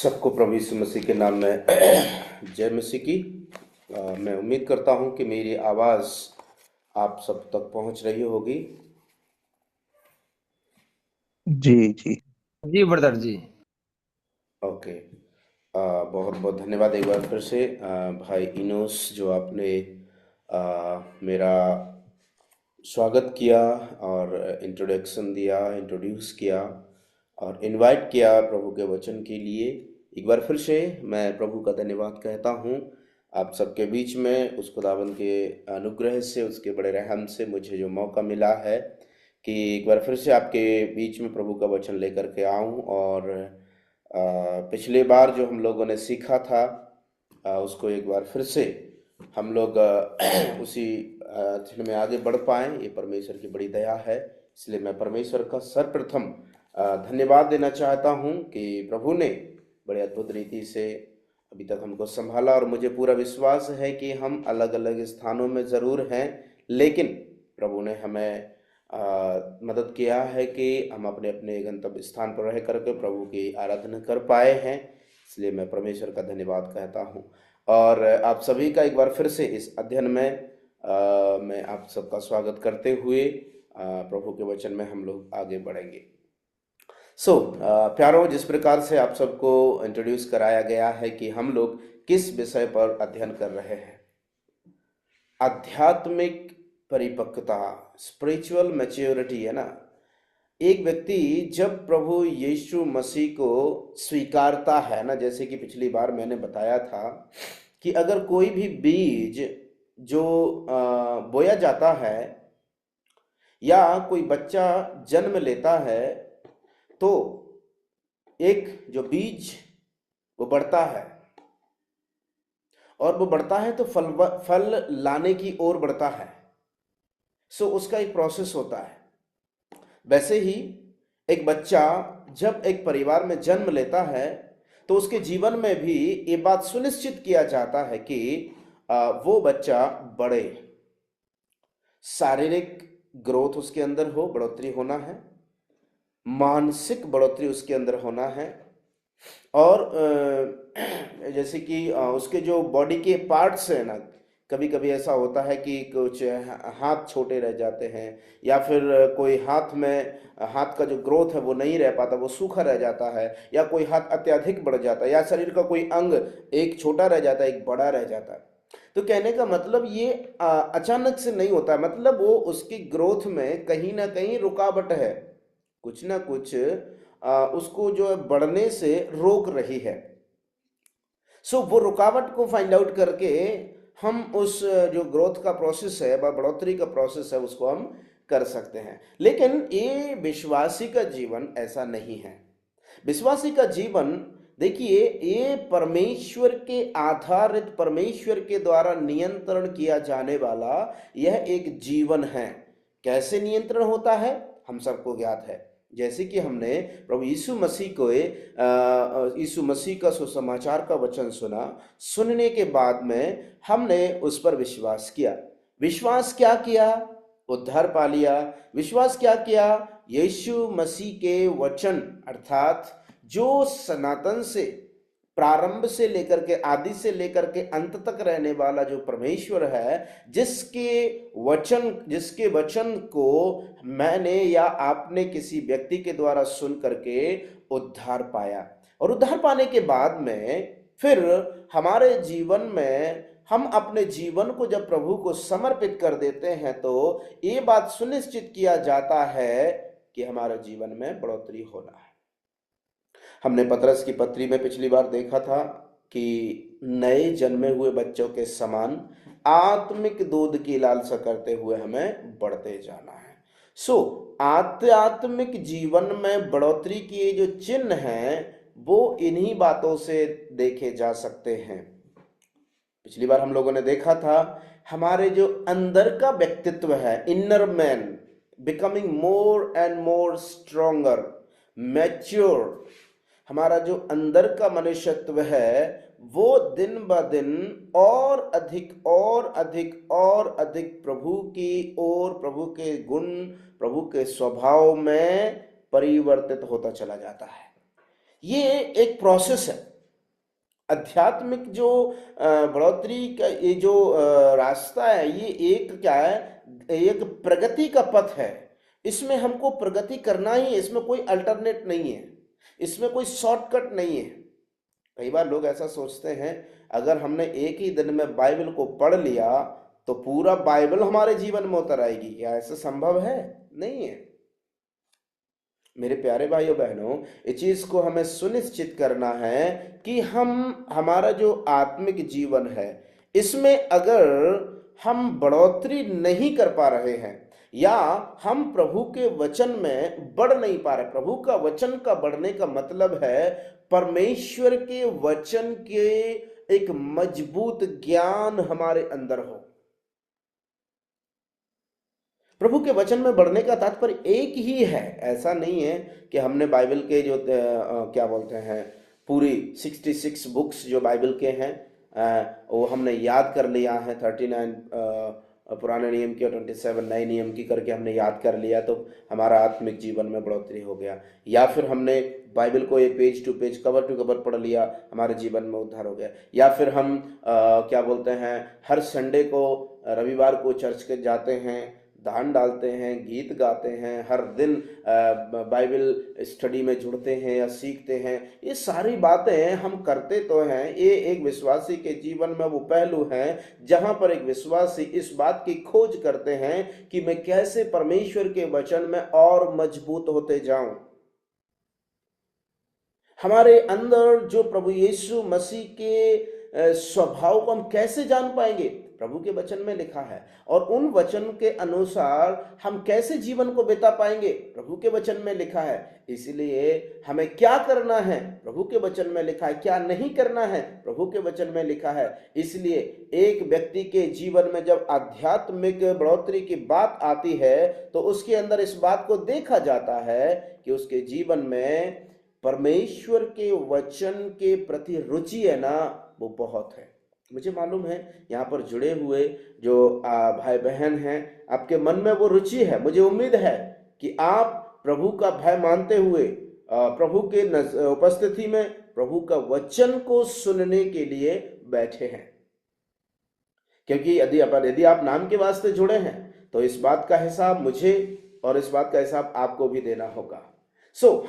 सबको प्रभु यीशु मसीह के नाम में जय मसीह की। मैं उम्मीद करता हूं कि मेरी आवाज़ आप सब तक पहुंच रही होगी। जी जी। जी ब्रदर जी। ओके। बहुत बहुत धन्यवाद एक बार फिर से भाई इनोस, जो आपने मेरा स्वागत किया और इंट्रोडक्शन दिया, इंट्रोड्यूस किया और इनवाइट किया प्रभु के वचन के लिए। एक बार फिर से मैं प्रभु का धन्यवाद कहता हूँ। आप सबके बीच में उस खुदावंद के अनुग्रह से, उसके बड़े रहम से मुझे जो मौका मिला है कि एक बार फिर से आपके बीच में प्रभु का वचन लेकर के आऊँ। और पिछले बार जो हम लोगों ने सीखा था उसको एक बार फिर से हम लोग उसी अध्ययन में आगे बढ़ पाएँ, ये परमेश्वर की बड़ी दया है। इसलिए मैं परमेश्वर का सर्वप्रथम धन्यवाद देना चाहता हूँ कि प्रभु ने बड़े अद्भुत रीति से अभी तक हमको संभाला। और मुझे पूरा विश्वास है कि हम अलग अलग स्थानों में ज़रूर हैं, लेकिन प्रभु ने हमें मदद किया है कि हम अपने अपने गंतव्य स्थान पर रह करके प्रभु की आराधना कर पाए हैं। इसलिए मैं परमेश्वर का धन्यवाद कहता हूँ। और आप सभी का एक बार फिर से इस अध्ययन में मैं आप सबका स्वागत करते हुए प्रभु के वचन में हम लोग आगे बढ़ेंगे। प्यारों, जिस प्रकार से आप सबको इंट्रोड्यूस कराया गया है कि हम लोग किस विषय पर अध्ययन कर रहे हैं, आध्यात्मिक परिपक्वता, स्पिरिचुअल मैच्योरिटी, है ना। एक व्यक्ति जब प्रभु यीशु मसीह को स्वीकारता है ना, जैसे कि पिछली बार मैंने बताया था कि अगर कोई भी बीज जो बोया जाता है या कोई बच्चा जन्म लेता है, तो एक जो बीज वो बढ़ता है, और वो बढ़ता है तो फल लाने की ओर बढ़ता है। उसका एक प्रोसेस होता है। वैसे ही एक बच्चा जब एक परिवार में जन्म लेता है तो उसके जीवन में भी ये बात सुनिश्चित किया जाता है कि वो बच्चा बढ़े, शारीरिक ग्रोथ उसके अंदर हो, बढ़ोतरी होना है, मानसिक बढ़ोतरी उसके अंदर होना है, और जैसे कि उसके जो बॉडी के पार्ट्स हैं ना, कभी कभी ऐसा होता है कि कुछ हाथ छोटे रह जाते हैं, या फिर कोई हाथ का जो ग्रोथ है वो नहीं रह पाता, वो सूखा रह जाता है, या कोई हाथ अत्यधिक बढ़ जाता है, या शरीर का कोई अंग एक छोटा रह जाता है, एक बड़ा रह जाता है। तो कहने का मतलब ये अचानक से नहीं होता है, मतलब वो उसकी ग्रोथ में कहीं ना कहीं रुकावट है, कुछ ना कुछ उसको जो है बढ़ने से रोक रही है। वो रुकावट को फाइंड आउट करके हम उस जो ग्रोथ का प्रोसेस है, बढ़ोतरी का प्रोसेस है, उसको हम कर सकते हैं। लेकिन ये विश्वासी का जीवन ऐसा नहीं है। विश्वासी का जीवन, देखिए, ये परमेश्वर के आधारित, परमेश्वर के द्वारा नियंत्रण किया जाने वाला यह एक जीवन है। कैसे नियंत्रण होता है हम सबको ज्ञात है। जैसे कि हमने प्रभु यीशु मसीह का सुसमाचार का वचन सुना, सुनने के बाद में हमने उस पर विश्वास किया। विश्वास क्या किया? उद्धार पा लिया। विश्वास क्या किया? यीशु मसीह के वचन, अर्थात जो सनातन से, प्रारंभ से लेकर के, आदि से लेकर के अंत तक रहने वाला जो परमेश्वर है, जिसके वचन को मैंने या आपने किसी व्यक्ति के द्वारा सुन करके उद्धार पाया। और उद्धार पाने के बाद में फिर हमारे जीवन में हम अपने जीवन को जब प्रभु को समर्पित कर देते हैं तो ये बात सुनिश्चित किया जाता है कि हमारे जीवन में बढ़ोतरी होना है। हमने पतरस की पत्री में पिछली बार देखा था कि नए जन्मे हुए बच्चों के समान आत्मिक दूध की लालसा करते हुए हमें बढ़ते जाना है। आध्यात्मिक जीवन में बढ़ोतरी के जो चिन्ह हैं वो इन्हीं बातों से देखे जा सकते हैं। पिछली बार हम लोगों ने देखा था हमारे जो अंदर का व्यक्तित्व है, inner man becoming more and more stronger, mature, हमारा जो अंदर का मनुष्यत्व है वो दिन ब दिन और अधिक और अधिक और अधिक प्रभु की ओर, प्रभु के गुण, प्रभु के स्वभाव में परिवर्तित होता चला जाता है। ये एक प्रोसेस है। आध्यात्मिक जो बढ़ोतरी का ये जो रास्ता है, ये एक क्या है, एक प्रगति का पथ है। इसमें हमको प्रगति करना ही है, इसमें कोई अल्टरनेट नहीं है, इसमें कोई शॉर्टकट नहीं है। कई बार लोग ऐसा सोचते हैं अगर हमने एक ही दिन में बाइबल को पढ़ लिया तो पूरा बाइबल हमारे जीवन में उतर आएगी। क्या ऐसा संभव है? नहीं है। मेरे प्यारे भाइयों बहनों, इस चीज को हमें सुनिश्चित करना है कि हमारा जो आत्मिक जीवन है इसमें अगर हम बढ़ोतरी नहीं कर पा रहे हैं या हम प्रभु के वचन में बढ़ नहीं पा रहे। प्रभु का वचन का बढ़ने का मतलब है परमेश्वर के वचन के एक मजबूत ज्ञान हमारे अंदर हो। प्रभु के वचन में बढ़ने का तात्पर्य एक ही है। ऐसा नहीं है कि हमने बाइबल के जो क्या बोलते हैं, पूरी 66 बुक्स जो बाइबल के हैं वो हमने याद कर लिया है। 39 पुराने नियम की और 27 नए नियम की करके हमने याद कर लिया तो हमारा आत्मिक जीवन में बढ़ोतरी हो गया। या फिर हमने बाइबल को ये page to page cover to cover पढ़ लिया, हमारे जीवन में उद्धार हो गया। या फिर हम क्या बोलते हैं, हर संडे को रविवार को चर्च के जाते हैं, दान डालते हैं, गीत गाते हैं, हर दिन बाइबल स्टडी में जुड़ते हैं या सीखते हैं। ये सारी बातें हम करते तो हैं। ये एक विश्वासी के जीवन में वो पहलू हैं जहां पर एक विश्वासी इस बात की खोज करते हैं कि मैं कैसे परमेश्वर के वचन में और मजबूत होते जाऊं। हमारे अंदर जो प्रभु यीशु मसीह के स्वभाव को हम कैसे जान पाएंगे? प्रभु के वचन में लिखा है। और उन वचन के अनुसार हम कैसे जीवन को बिता पाएंगे? प्रभु के वचन में लिखा है। इसलिए हमें क्या करना है? प्रभु के वचन में लिखा है। क्या नहीं करना है? प्रभु के वचन में लिखा है। इसलिए एक व्यक्ति के जीवन में जब आध्यात्मिक बढ़ोतरी की बात आती है तो उसके अंदर इस बात को देखा जाता है कि उसके जीवन में परमेश्वर के वचन के प्रति रुचि है ना, वो बहुत है। मुझे मालूम है यहाँ पर जुड़े हुए जो भाई बहन हैं, आपके मन में वो रुचि है। मुझे उम्मीद है कि आप प्रभु का भय मानते हुए प्रभु के उपस्थिति में प्रभु का वचन को सुनने के लिए बैठे हैं। क्योंकि यदि आप नाम के वास्ते जुड़े हैं तो इस बात का हिसाब मुझे और इस बात का हिसाब आपको भी देना होगा।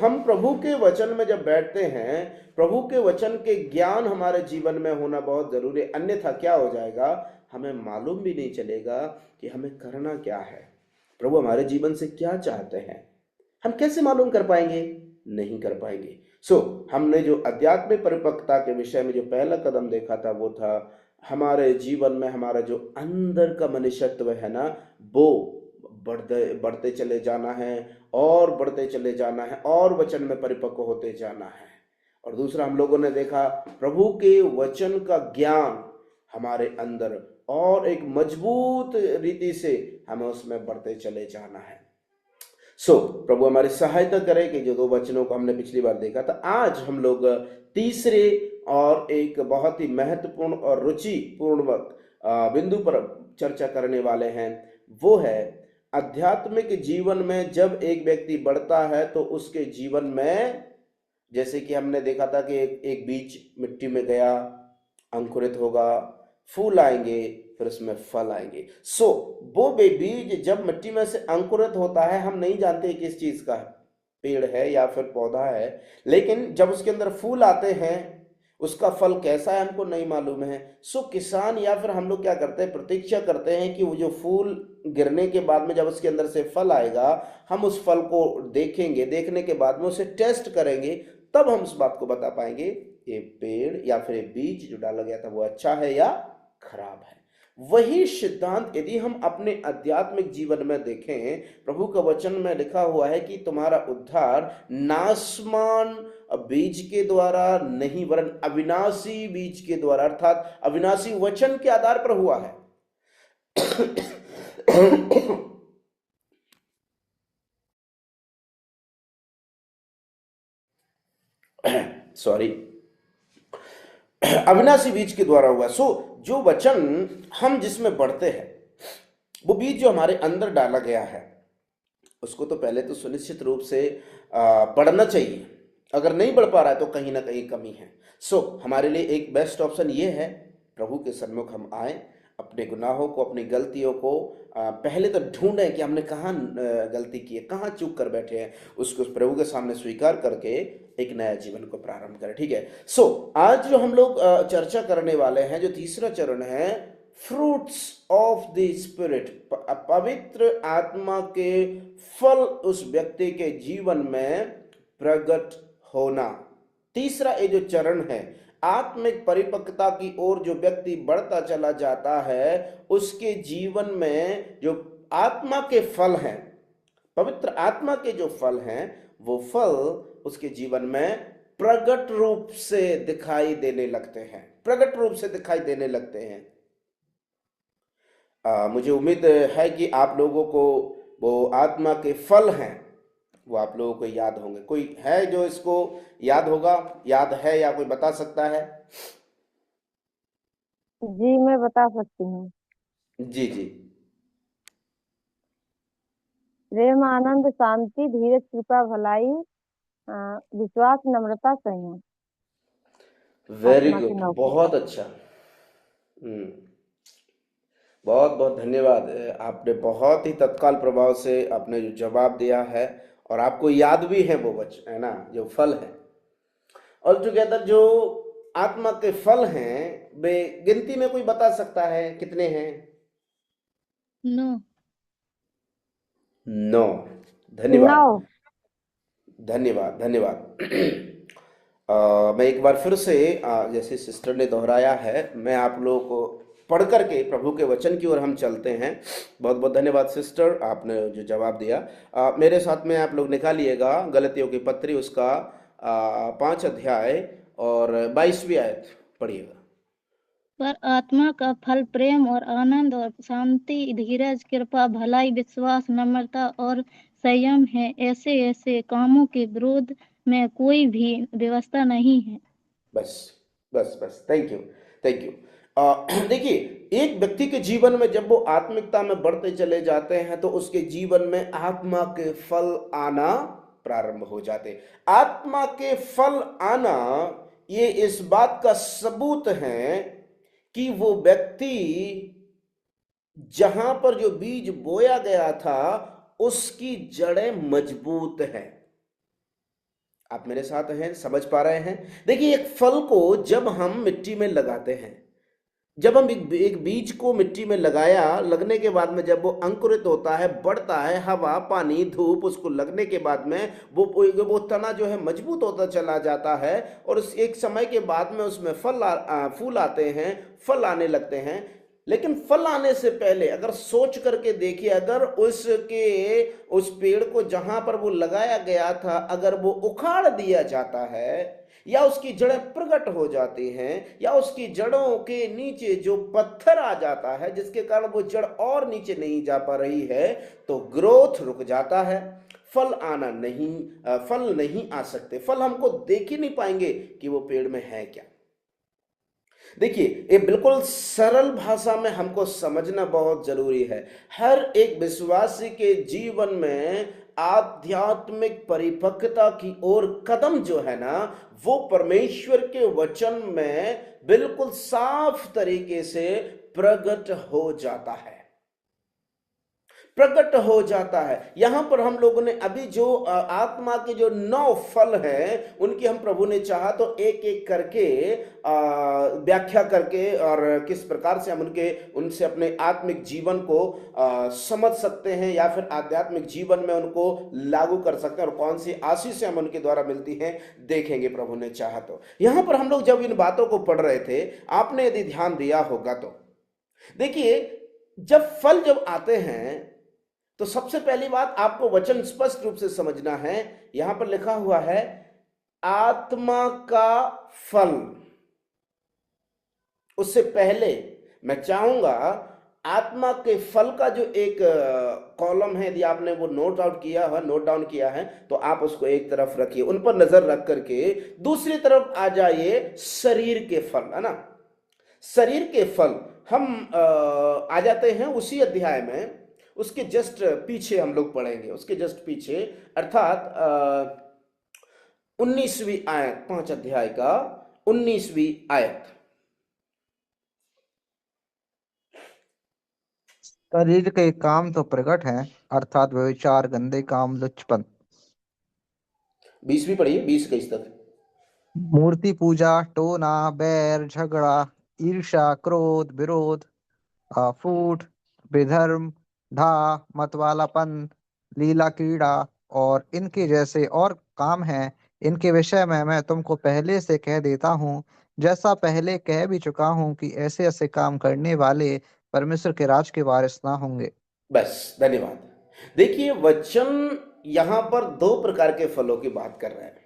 हम प्रभु के वचन में जब बैठते हैं, प्रभु के वचन के ज्ञान हमारे जीवन में होना बहुत जरूरी है। अन्यथा क्या हो जाएगा, हमें मालूम भी नहीं चलेगा कि हमें करना क्या है, प्रभु हमारे जीवन से क्या चाहते हैं। हम कैसे मालूम कर पाएंगे? नहीं कर पाएंगे। हमने जो आध्यात्मिक परिपक्वता के विषय में जो पहला कदम देखा था वो था हमारे जीवन में हमारा जो अंदर का मनुष्यत्व है ना, वो बढ़ते चले जाना है और बढ़ते चले जाना है और वचन में परिपक्व होते जाना है। और दूसरा हम लोगों ने देखा प्रभु के वचन का ज्ञान हमारे अंदर और एक मजबूत रीति से हमें उसमें बढ़ते चले जाना है। प्रभु हमारी सहायता करे कि जो दो वचनों को हमने पिछली बार देखा था, आज हम लोग तीसरे और एक बहुत ही महत्वपूर्ण और रुचिपूर्ण बिंदु पर चर्चा करने वाले हैं। वो है आध्यात्मिक जीवन में जब एक व्यक्ति बढ़ता है तो उसके जीवन में, जैसे कि हमने देखा था कि एक बीज मिट्टी में गया, अंकुरित होगा, फूल आएंगे, फिर उसमें फल आएंगे। वो बीज जब मिट्टी में से अंकुरित होता है, हम नहीं जानते किस चीज का पेड़ है या फिर पौधा है, लेकिन जब उसके अंदर फूल आते हैं, उसका फल कैसा है हमको नहीं मालूम है। किसान या फिर हम लोग क्या करते हैं, प्रतीक्षा करते हैं कि वो जो फूल गिरने के बाद में जब उसके अंदर से फल आएगा, हम उस फल को देखेंगे, देखने के बाद में उसे टेस्ट करेंगे, तब हम उस बात को बता पाएंगे ये पेड़ या फिर ये बीज जो डाला गया था वो अच्छा है या खराब है। वही सिद्धांत यदि हम अपने आध्यात्मिक जीवन में देखें, प्रभु का वचन में लिखा हुआ है कि तुम्हारा उद्धार नासमान बीज के द्वारा नहीं वरन अविनाशी बीज के द्वारा, अर्थात अविनाशी वचन के आधार पर हुआ है। सॉरी, अविनाशी बीज के द्वारा हुआ। जो वचन हम जिसमें बढ़ते हैं, वो बीज जो हमारे अंदर डाला गया है, उसको तो पहले तो सुनिश्चित रूप से बढ़ना चाहिए। अगर नहीं बढ़ पा रहा है तो कहीं ना कहीं कमी है। हमारे लिए एक बेस्ट ऑप्शन ये है, प्रभु के सन्मुख हम आए, अपने गुनाहों को, अपनी गलतियों को पहले तो ढूंढें कि हमने कहाँ गलती की है, कहाँ चूक कर बैठे हैं, उसको उस प्रभु के सामने स्वीकार करके एक नया जीवन को प्रारंभ करें। ठीक है। आज जो हम लोग चर्चा करने वाले हैं, जो तीसरा चरण है, फ्रूट्स ऑफ द स्पिरिट, पवित्र आत्मा के फल उस व्यक्ति के जीवन में प्रकट होना। तीसरा ये जो चरण है, आत्मिक परिपक्वता की ओर जो व्यक्ति बढ़ता चला जाता है, उसके जीवन में जो आत्मा के फल हैं, पवित्र आत्मा के जो फल हैं, वो फल उसके जीवन में प्रकट रूप से दिखाई देने लगते हैं, प्रकट रूप से दिखाई देने लगते हैं। मुझे उम्मीद है कि आप लोगों को वो आत्मा के फल हैं वो आप लोगों को याद होंगे। कोई है जो इसको याद होगा, याद है या कोई बता सकता है? जी, मैं बता सकती हूँ। जी जी। प्रेम, आनंद, शांति, धीरज, कृपा, भलाई, विश्वास, नम्रता, संयम। वेरी आत्मा के गुड, 9 फल। बहुत अच्छा। बहुत बहुत धन्यवाद। आपने बहुत ही तत्काल प्रभाव से आपने जो जवाब दिया है, और आपको याद भी है वो है ना, जो फल है। और टुगेदर जो आत्मा के फल हैं, वे गिनती में कोई बता सकता है कितने हैं? 9। 9। धन्यवाद 9। धन्यवाद धन्यवाद। मैं एक बार फिर से जैसे सिस्टर ने दोहराया है, मैं आप लोगों को पढ़ करके प्रभु के वचन की ओर हम चलते हैं। बहुत बहुत धन्यवाद सिस्टर, आपने जो जवाब दिया। मेरे साथ में आप लोग निकालिएगा गलतियों की पत्री, उसका 5 अध्याय और 22वीं आयत पढ़िएगा। पर आत्मा का फल प्रेम और आनंद और शांति, धीरज, कृपा, भलाई, विश्वास, नम्रता और संयम है। ऐसे ऐसे कामों के विरोध में कोई भी व्यवस्था नहीं है। बस बस बस, थैंक यू थैंक यू। देखिए, एक व्यक्ति के जीवन में जब वो आत्मिकता में बढ़ते चले जाते हैं, तो उसके जीवन में आत्मा के फल आना प्रारंभ हो जाते। आत्मा के फल आना ये इस बात का सबूत है कि वो व्यक्ति जहां पर जो बीज बोया गया था, उसकी जड़ें मजबूत हैं। आप मेरे साथ हैं, समझ पा रहे हैं? देखिए, एक फल को जब हम मिट्टी में लगाते हैं, जब हम एक बीज को मिट्टी में लगाया, लगने के बाद में जब वो अंकुरित होता है, बढ़ता है, हवा, पानी, धूप उसको लगने के बाद में वो तना जो है मजबूत होता चला जाता है, और उस एक समय के बाद में उसमें फूल आते हैं, फल आने लगते हैं। लेकिन फल आने से पहले अगर सोच करके देखिए, अगर उस पेड़ को जहां पर वो लगाया गया था, अगर वो उखाड़ दिया जाता है, या उसकी जड़ें प्रकट हो जाती हैं, या उसकी जड़ों के नीचे जो पत्थर आ जाता है, जिसके कारण वो जड़ और नीचे नहीं जा पा रही है, तो ग्रोथ रुक जाता है, फल नहीं आ सकते। फल हमको देख ही नहीं पाएंगे कि वो पेड़ में है क्या। देखिए, ये बिल्कुल सरल भाषा में हमको समझना बहुत जरूरी है। हर एक विश्वासी के जीवन में आध्यात्मिक परिपक्वता की ओर कदम जो है ना, वो परमेश्वर के वचन में बिल्कुल साफ तरीके से प्रकट हो जाता है, प्रकट हो जाता है। यहां पर हम लोगों ने अभी जो आत्मा के जो 9 फल हैं, उनकी हम प्रभु ने चाहा तो एक एक करके व्याख्या करके, और किस प्रकार से हम उनसे अपने आत्मिक जीवन को समझ सकते हैं, या फिर आध्यात्मिक जीवन में उनको लागू कर सकते हैं, और कौन सी आशीष हम उनके द्वारा मिलती हैं, देखेंगे प्रभु ने चाहा तो। यहां पर हम लोग जब इन बातों को पढ़ रहे थे, आपने यदि ध्यान दिया होगा तो देखिए, जब फल आते हैं, तो सबसे पहली बात आपको वचन स्पष्ट रूप से समझना है। यहां पर लिखा हुआ है आत्मा का फल। उससे पहले मैं चाहूंगा, आत्मा के फल का जो एक कॉलम है, यदि आपने वो नोट डाउन किया है, तो आप उसको एक तरफ रखिए, उन पर नजर रख करके दूसरी तरफ आ जाइए। शरीर के फल, है ना, शरीर के फल हम आ जाते हैं उसी अध्याय में, उसके जस्ट पीछे हम लोग पढ़ेंगे, उसके जस्ट पीछे, अर्थात 19वीं आयत, 5 अध्याय का 19वीं आयत। शरीर के काम तो प्रकट हैं, अर्थात व्यभिचार, गंदे काम, लुच्चपन, 20वीं पढ़िए, 20 21 तक। मूर्ति पूजा, टोना, बैर, झगड़ा, ईर्ष्या, क्रोध, विरोध, फूट, बेधर्म, ढा, मतवालापन, लीला क्रीड़ा और इनके जैसे और काम हैं। इनके विषय में मैं तुमको पहले से कह देता हूँ, जैसा पहले कह भी चुका हूँ कि ऐसे ऐसे काम करने वाले परमेश्वर के राज के वारिस ना होंगे। बस, धन्यवाद। देखिए, वचन यहां पर 2 प्रकार के फलों की बात कर रहे हैं।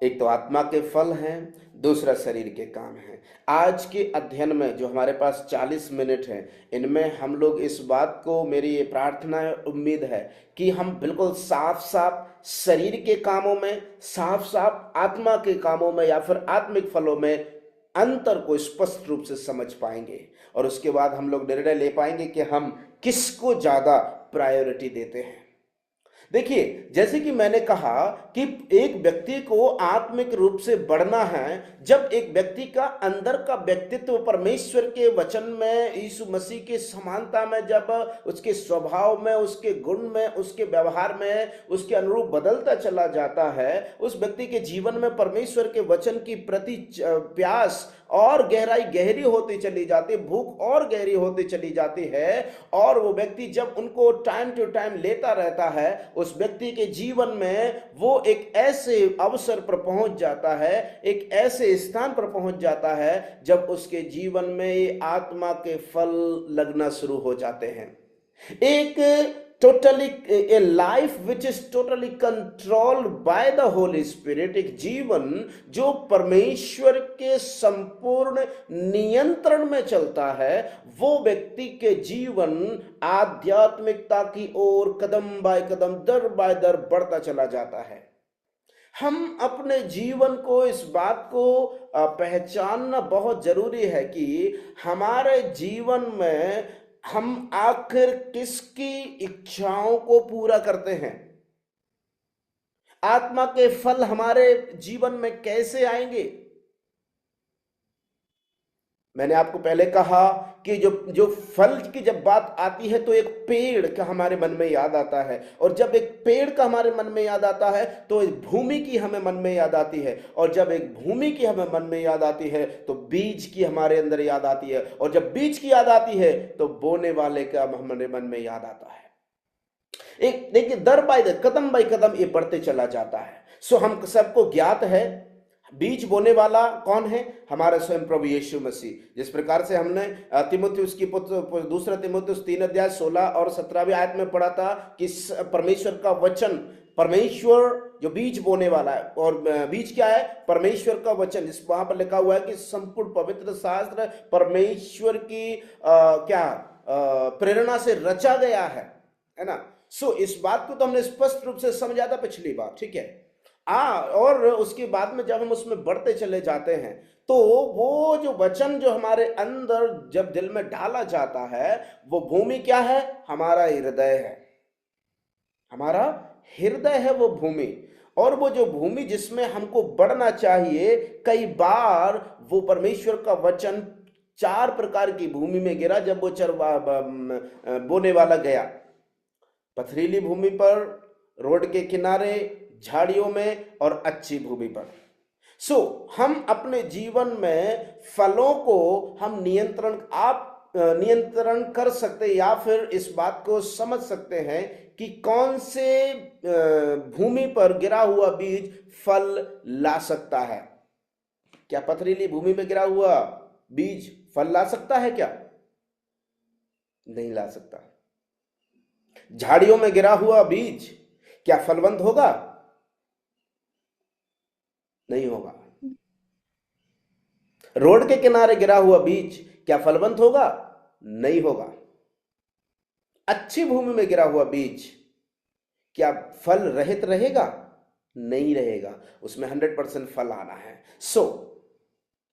एक तो आत्मा के फल हैं, दूसरा शरीर के काम हैं। आज के अध्ययन में जो हमारे पास 40 मिनट हैं, इनमें हम लोग इस बात को, मेरी ये प्रार्थना है, उम्मीद है कि हम बिल्कुल साफ साफ शरीर के कामों में, साफ साफ आत्मा के कामों में या फिर आत्मिक फलों में अंतर को स्पष्ट रूप से समझ पाएंगे, और उसके बाद हम लोग निर्णय ले पाएंगे कि हम किसको ज्यादा प्रायोरिटी देते हैं। देखिए, जैसे कि मैंने कहा कि एक व्यक्ति को आत्मिक रूप से बढ़ना है जब एक व्यक्ति का अंदर का व्यक्तित्व परमेश्वर के वचन में, यीशु मसीह के समानता में, जब उसके स्वभाव में, उसके गुण में, उसके व्यवहार में, उसके अनुरूप बदलता चला जाता है, उस व्यक्ति के जीवन में परमेश्वर के वचन की प्रति प्यास और गहराई गहरी होती चली जाती, भूख और गहरी होती चली जाती है, और वो व्यक्ति जब उनको टाइम टू टाइम लेता रहता है, उस व्यक्ति के जीवन में वो एक ऐसे अवसर पर पहुंच जाता है, एक ऐसे स्थान पर पहुंच जाता है जब उसके जीवन में ये आत्मा के फल लगना शुरू हो जाते हैं। एक totally A life which is totally controlled by the Holi spirit, एक जीवन जो परमेश्वर के संपूर्ण नियंत्रण में चलता है, वो व्यक्ति के जीवन आध्यात्मिकता की ओर कदम बाय कदम, दर बाय दर बढ़ता चला जाता है। हम अपने जीवन को, इस बात को पहचानना बहुत जरूरी है कि हमारे जीवन में हम आखिर किसकी इच्छाओं को पूरा करते हैं। आत्मा के फल हमारे जीवन में कैसे आएंगे। मैंने आपको पहले कहा कि जो फल की जब बात आती है तो एक पेड़ का हमारे मन में याद आता है, और जब एक पेड़ का हमारे मन में याद आता है तो एक भूमि की हमें मन में याद आती है, और जब एक भूमि की हमें मन में याद आती है तो बीज की हमारे अंदर याद आती है, और जब बीज की याद आती है तो बोने वाले का हमारे मन में याद आता है। एक देखिए, दर बाय दर, कदम बाय कदम ये बढ़ते चला जाता है। सो हम सबको ज्ञात है बीज बोने वाला कौन है, हमारा स्वयं प्रभु यीशु मसीह। जिस प्रकार से हमने तीमुथियुस की पुत्र, दूसरा तीमुथियुस 3 अध्याय 16 और 17वीं आयत में पढ़ा था कि परमेश्वर का वचन, परमेश्वर जो बीज बोने वाला है, और बीज क्या है, परमेश्वर का वचन, जिस वहां पर लिखा हुआ है कि संपूर्ण पवित्र शास्त्र परमेश्वर की प्रेरणा से रचा गया है ना। सो इस बात को तो हमने स्पष्ट रूप से समझा था पिछली बार, ठीक है। और उसके बाद में जब हम उसमें बढ़ते चले जाते हैं तो वो जो वचन जो हमारे अंदर जब दिल में डाला जाता है, वो भूमि क्या है, हमारा हृदय है। हमारा हृदय है वो भूमि, और वो जो भूमि जिसमें हमको बढ़ना चाहिए, कई बार वो परमेश्वर का वचन 4 प्रकार की भूमि में गिरा। जब वो बोने वाला गया, पथरीली भूमि पर, रोड के किनारे, झाड़ियों में, और अच्छी भूमि पर। हम अपने जीवन में फलों को हम नियंत्रण कर सकते, या फिर इस बात को समझ सकते हैं कि कौन से भूमि पर गिरा हुआ बीज फल ला सकता है। क्या पथरीली भूमि में गिरा हुआ बीज फल ला सकता है? क्या नहीं ला सकता। झाड़ियों में गिरा हुआ बीज क्या फलवंत होगा? नहीं होगा। रोड के किनारे गिरा हुआ बीज क्या फलवंत होगा? नहीं होगा। अच्छी भूमि में गिरा हुआ बीज क्या फल रहित रहेगा? नहीं रहेगा। उसमें 100% फल आना है।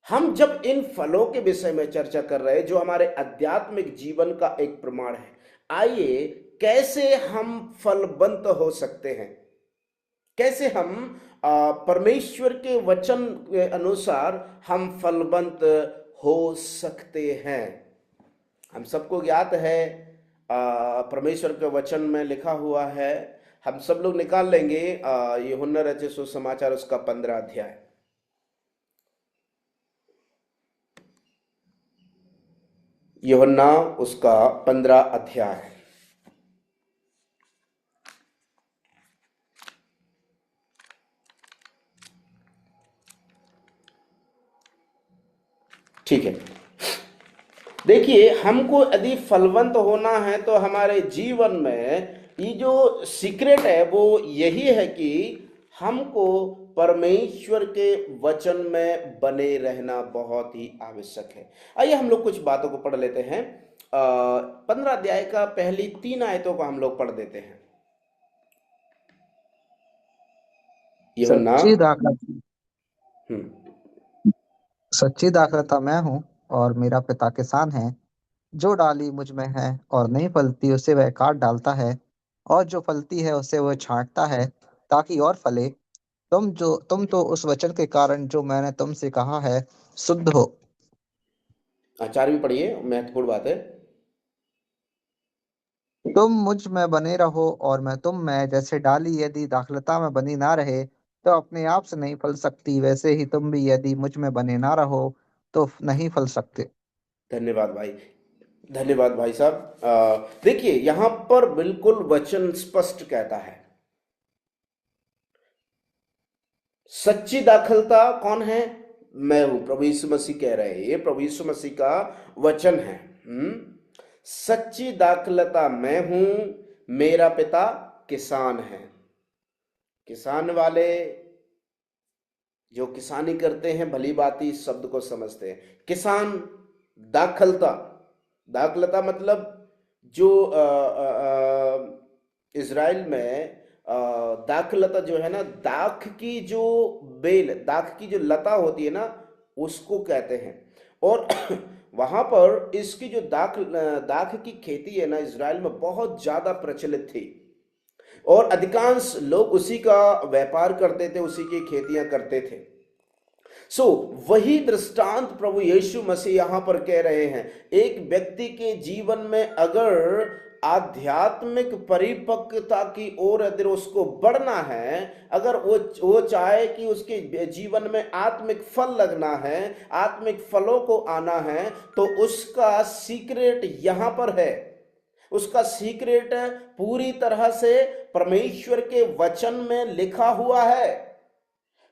हम जब इन फलों के विषय में चर्चा कर रहे हैं जो हमारे आध्यात्मिक जीवन का एक प्रमाण है, आइए कैसे हम फलवंत हो सकते हैं, कैसे हम परमेश्वर के वचन के अनुसार हम फलवंत हो सकते हैं। हम सबको ज्ञात है, परमेश्वर के वचन में लिखा हुआ है, हम सब लोग निकाल लेंगे यूहन्ना रचित सुसमाचार उसका 15 अध्याय। यूहन्ना उसका 15 अध्याय। ठीक है, देखिए, हमको यदि फलवंत होना है तो हमारे जीवन में ये जो सीक्रेट है वो यही है कि हमको परमेश्वर के वचन में बने रहना बहुत ही आवश्यक है। आइए हम लोग कुछ बातों को पढ़ लेते हैं। 15 अध्याय का पहली 3 आयतों को हम लोग पढ़ देते हैं। यूहन्ना सच्ची दाखलता मैं हूँ और मेरा पिता किसान है। जो डाली मुझ में है और नहीं फलती उसे वह काट डालता है, और जो फलती है उसे वह छांटता है ताकि और फले। तुम तो उस वचन के कारण जो मैंने तुमसे कहा है शुद्ध हो। 4वीं पढ़िए, महत्वपूर्ण बात है। तुम मुझ में बने रहो और मैं तुम में, जैसे डाली यदि दाखलता में बनी ना रहे तो अपने आप से नहीं फल सकती, वैसे ही तुम भी यदि मुझ में बने ना रहो तो नहीं फल सकते। धन्यवाद भाई, धन्यवाद भाई साहब। देखिए, यहां पर बिल्कुल वचन स्पष्ट कहता है, सच्ची दाखलता कौन है? मैं हूं। प्रभु यीशु मसीह कह रहे हैं, ये प्रभु यीशु मसीह का वचन है। सच्ची दाखलता मैं हूं, मेरा पिता किसान है। किसान वाले जो किसानी करते हैं भली भांति इस शब्द को समझते हैं। किसान, दाखलता, दाखलता मतलब जो इज़राइल में दाखलता जो है ना, दाख की जो बेल, दाख की जो लता होती है ना, उसको कहते हैं। और वहां पर इसकी जो दाख की खेती है ना, इज़राइल में बहुत ज्यादा प्रचलित थी और अधिकांश लोग उसी का व्यापार करते थे, उसी की खेतियां करते थे। वही दृष्टांत प्रभु यीशु मसीह यहां पर कह रहे हैं। एक व्यक्ति के जीवन में अगर आध्यात्मिक परिपक्वता की ओर यदि उसको बढ़ना है, अगर वो चाहे कि उसके जीवन में आत्मिक फल लगना है, आत्मिक फलों को आना है, तो उसका सीक्रेट यहां पर है। उसका सीक्रेट पूरी तरह से परमेश्वर के वचन में लिखा हुआ है।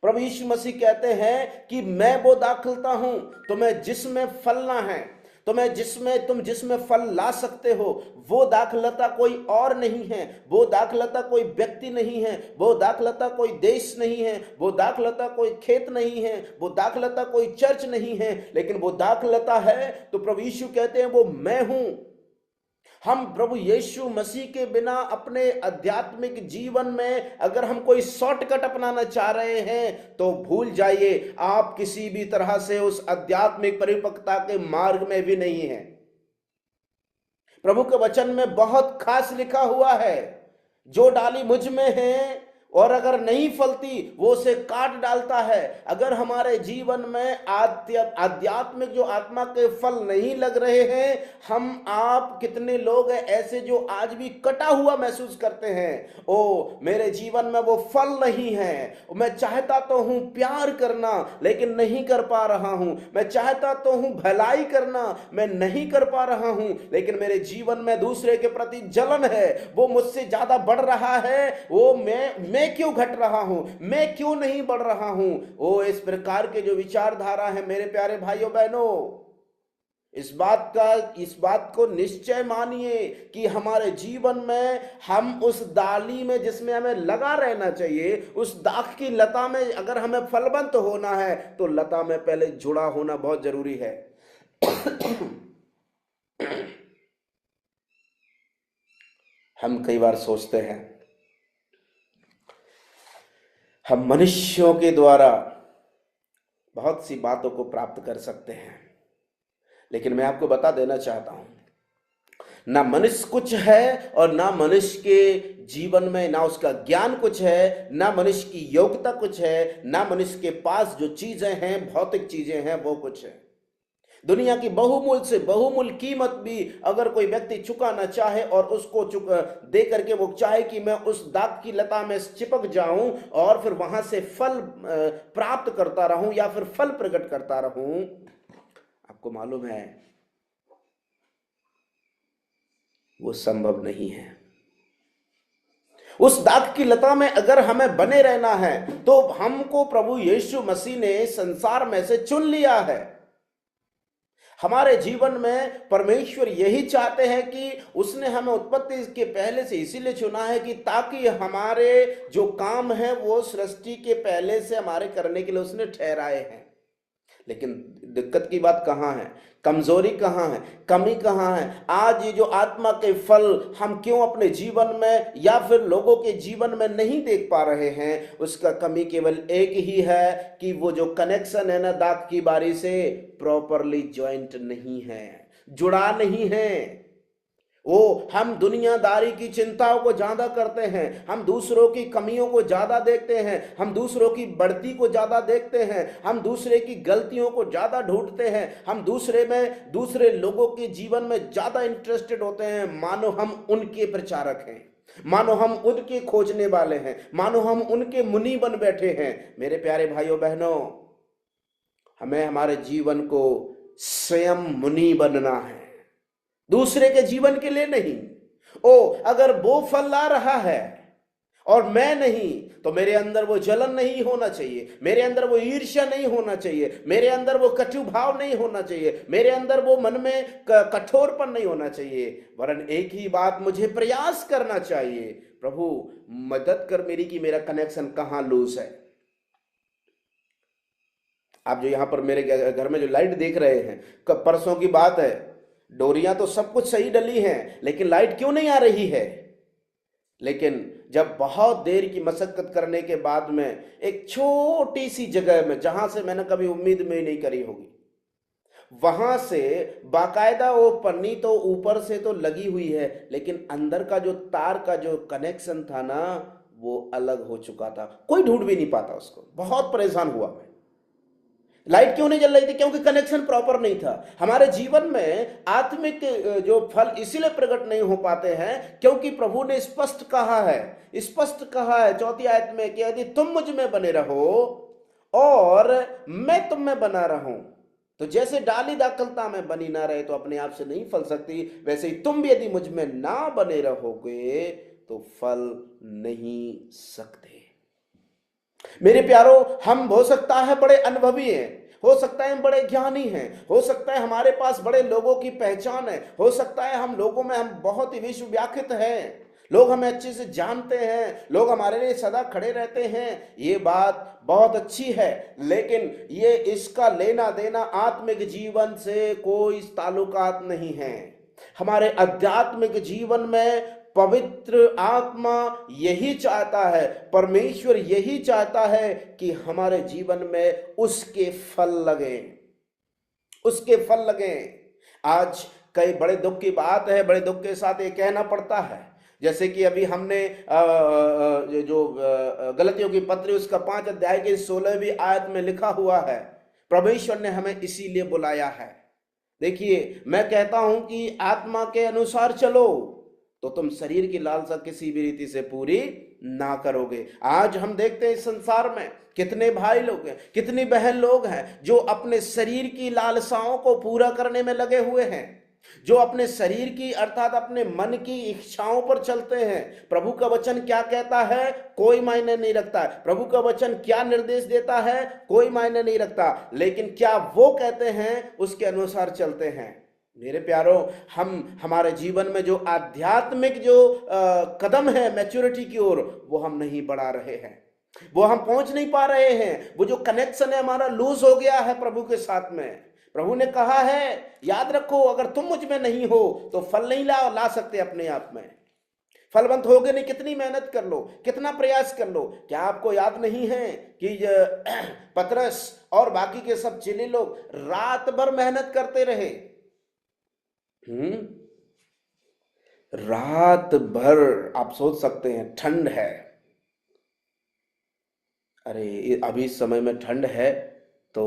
प्रभु यीशु मसीह कहते हैं कि मैं वो दाखलता हूं, तुम्हें जिसमें फलना है, तुम जिसमें फल ला सकते हो, वो दाखलता कोई और नहीं है, वो दाखलता कोई व्यक्ति नहीं है, वो दाखलता कोई देश नहीं है, वो दाखलता कोई खेत नहीं है, वो दाखलता कोई चर्च नहीं है, लेकिन वो दाखलता है तो प्रभु यीशु कहते हैं वो मैं हूं। हम प्रभु यीशु मसीह के बिना अपने आध्यात्मिक जीवन में अगर हम कोई शॉर्टकट अपनाना चाह रहे हैं तो भूल जाइए, आप किसी भी तरह से उस आध्यात्मिक परिपक्वता के मार्ग में भी नहीं है। प्रभु के वचन में बहुत खास लिखा हुआ है, जो डाली मुझ में है और अगर नहीं फलती वो उसे काट डालता है। अगर हमारे जीवन में आध्यात्मिक जो आत्मा के फल नहीं लग रहे हैं, हम आप कितने लोग हैं ऐसे जो आज भी कटा हुआ महसूस करते हैं, ओ मेरे जीवन में वो फल नहीं है, मैं चाहता तो हूं प्यार करना लेकिन नहीं कर पा रहा हूं, मैं चाहता तो हूं भलाई करना, मैं नहीं कर पा रहा हूं, लेकिन मेरे जीवन में दूसरे के प्रति जलन है, वो मुझसे ज्यादा बढ़ रहा है, वो मैं क्यों घट रहा हूं, मैं क्यों नहीं बढ़ रहा हूं। ओ इस प्रकार के जो विचारधारा है मेरे प्यारे भाइयों बहनों, इस बात को निश्चय मानिए कि हमारे जीवन में हम उस डाली में जिसमें हमें लगा रहना चाहिए, उस दाख की लता में अगर हमें फलवंत होना है तो लता में पहले जुड़ा होना बहुत जरूरी है। हम कई बार सोचते हैं हम मनुष्यों के द्वारा बहुत सी बातों को प्राप्त कर सकते हैं, लेकिन मैं आपको बता देना चाहता हूं, ना मनुष्य कुछ है और ना मनुष्य के जीवन में ना उसका ज्ञान कुछ है, ना मनुष्य की योग्यता कुछ है, ना मनुष्य के पास जो चीजें हैं, भौतिक चीजें हैं, वो कुछ है। दुनिया की बहुमूल्य से बहुमूल्य कीमत भी अगर कोई व्यक्ति चुकाना चाहे और उसको दे करके वो चाहे कि मैं उस दाग की लता में चिपक जाऊं और फिर वहां से फल प्राप्त करता रहूं या फिर फल प्रकट करता रहूं, आपको मालूम है वो संभव नहीं है। उस दाग की लता में अगर हमें बने रहना है तो हमको प्रभु यीशु मसीह ने संसार में से चुन लिया है। हमारे जीवन में परमेश्वर यही चाहते हैं कि उसने हमें उत्पत्ति के पहले से इसीलिए चुना है कि ताकि हमारे जो काम है वो सृष्टि के पहले से हमारे करने के लिए उसने ठहराए हैं। लेकिन दिक्कत की बात कहाँ है, कमजोरी कहाँ है, कमी कहाँ है? आज ये जो आत्मा के फल हम क्यों अपने जीवन में या फिर लोगों के जीवन में नहीं देख पा रहे हैं? उसका कमी केवल एक ही है कि वो जो कनेक्शन है ना दाग की बारी से, प्रॉपरली ज्वाइंट नहीं है, जुड़ा नहीं है। हम दुनियादारी की चिंताओं को ज्यादा करते हैं, हम दूसरों की कमियों को ज्यादा देखते हैं, हम दूसरों की बढ़ती को ज्यादा देखते हैं, हम दूसरे की गलतियों को ज्यादा ढूंढते हैं, हम दूसरे लोगों के जीवन में ज्यादा इंटरेस्टेड होते हैं, मानो हम उनके प्रचारक हैं, मानो हम उनके खोजने वाले हैं, मानो हम उनके मुनि बन बैठे हैं। मेरे प्यारे भाइयों बहनों, हमें हमारे जीवन को स्वयं मुनि बनना है, दूसरे के जीवन के लिए नहीं। अगर वो फल ला रहा है और मैं नहीं, तो मेरे अंदर वो जलन नहीं होना चाहिए, मेरे अंदर वो ईर्ष्या नहीं होना चाहिए, मेरे अंदर वो कटु भाव नहीं होना चाहिए, मेरे अंदर वो मन में कठोरपन नहीं होना चाहिए, वरन एक ही बात मुझे प्रयास करना चाहिए, प्रभु मदद कर मेरी कि मेरा कनेक्शन कहां लूज है। आप जो यहां पर मेरे घर में जो लाइट देख रहे हैं, परसों की बात है, डोरियां तो सब कुछ सही डली हैं, लेकिन लाइट क्यों नहीं आ रही है? लेकिन जब बहुत देर की मशक्कत करने के बाद में एक छोटी सी जगह में, जहां से मैंने कभी उम्मीद में नहीं करी होगी, वहां से बाकायदा वो पन्नी तो ऊपर से तो लगी हुई है, लेकिन अंदर का जो तार का जो कनेक्शन था ना, वो अलग हो चुका था, कोई ढूंढ भी नहीं पाता उसको। बहुत परेशान हुआ मैं। लाइट क्यों नहीं जल रही थी? क्योंकि कनेक्शन प्रॉपर नहीं था। हमारे जीवन में आत्मिक जो फल इसीलिए प्रकट नहीं हो पाते हैं क्योंकि प्रभु ने स्पष्ट कहा है 4th आयत में कि यदि तुम मुझ में बने रहो और मैं तुम में बना रहूं, तो जैसे डाली दाखलता में बनी ना रहे तो अपने आप से नहीं फल सकती, वैसे ही तुम भी यदि मुझ में ना बने रहोगे तो फल नहीं सकते। मेरे प्यारो, हम हो सकता है बड़े अनुभवी हैं, हो सकता है हम बड़े ज्ञानी हैं, हो सकता है हमारे पास बड़े लोगों की पहचान है, हो सकता है हम लोगों में हम बहुत ही विश्व व्याख्यात हैं, लोग हमें अच्छे से जानते हैं, लोग हमारे लिए सदा खड़े रहते हैं, ये बात बहुत अच्छी है, लेकिन ये इसका लेना देना आत्मिक जीवन से कोई ताल्लुकात नहीं है। हमारे आध्यात्मिक जीवन में पवित्र आत्मा यही चाहता है, परमेश्वर यही चाहता है कि हमारे जीवन में उसके फल लगे। आज कई बड़े दुख की बात है, बड़े दुख के साथ ये कहना पड़ता है, जैसे कि अभी हमने जो गलतियों की पत्री उसका 5 अध्याय के 16वीं आयत में लिखा हुआ है, परमेश्वर ने हमें इसीलिए बुलाया है। देखिए, मैं कहता हूं कि आत्मा के अनुसार चलो तो तुम शरीर की लालसा किसी भी रीति से पूरी ना करोगे। आज हम देखते हैं इस संसार में कितने भाई लोग हैं, कितनी बहन लोग हैं जो अपने शरीर की लालसाओं को पूरा करने में लगे हुए हैं, जो अपने शरीर की अर्थात अपने मन की इच्छाओं पर चलते हैं। प्रभु का वचन क्या कहता है कोई मायने नहीं रखता है, प्रभु का वचन क्या निर्देश देता है कोई मायने नहीं रखता, लेकिन क्या वो कहते हैं उसके अनुसार चलते हैं। मेरे प्यारो, हमारे जीवन में जो आध्यात्मिक जो कदम है मैच्योरिटी की ओर, वो हम नहीं बढ़ा रहे हैं, वो हम पहुंच नहीं पा रहे हैं। वो जो कनेक्शन है हमारा लूज हो गया है प्रभु के साथ में। प्रभु ने कहा है, याद रखो, अगर तुम मुझ में नहीं हो तो फल नहीं ला सकते अपने आप में, फलवंत होगे नहीं, कितनी मेहनत कर लो, कितना प्रयास कर लो। क्या आपको याद नहीं है कि पतरस और बाकी के सब चेले लोग रात भर मेहनत करते रहे, रात भर आप सोच सकते हैं ठंड है। अरे अभी इस समय में ठंड है तो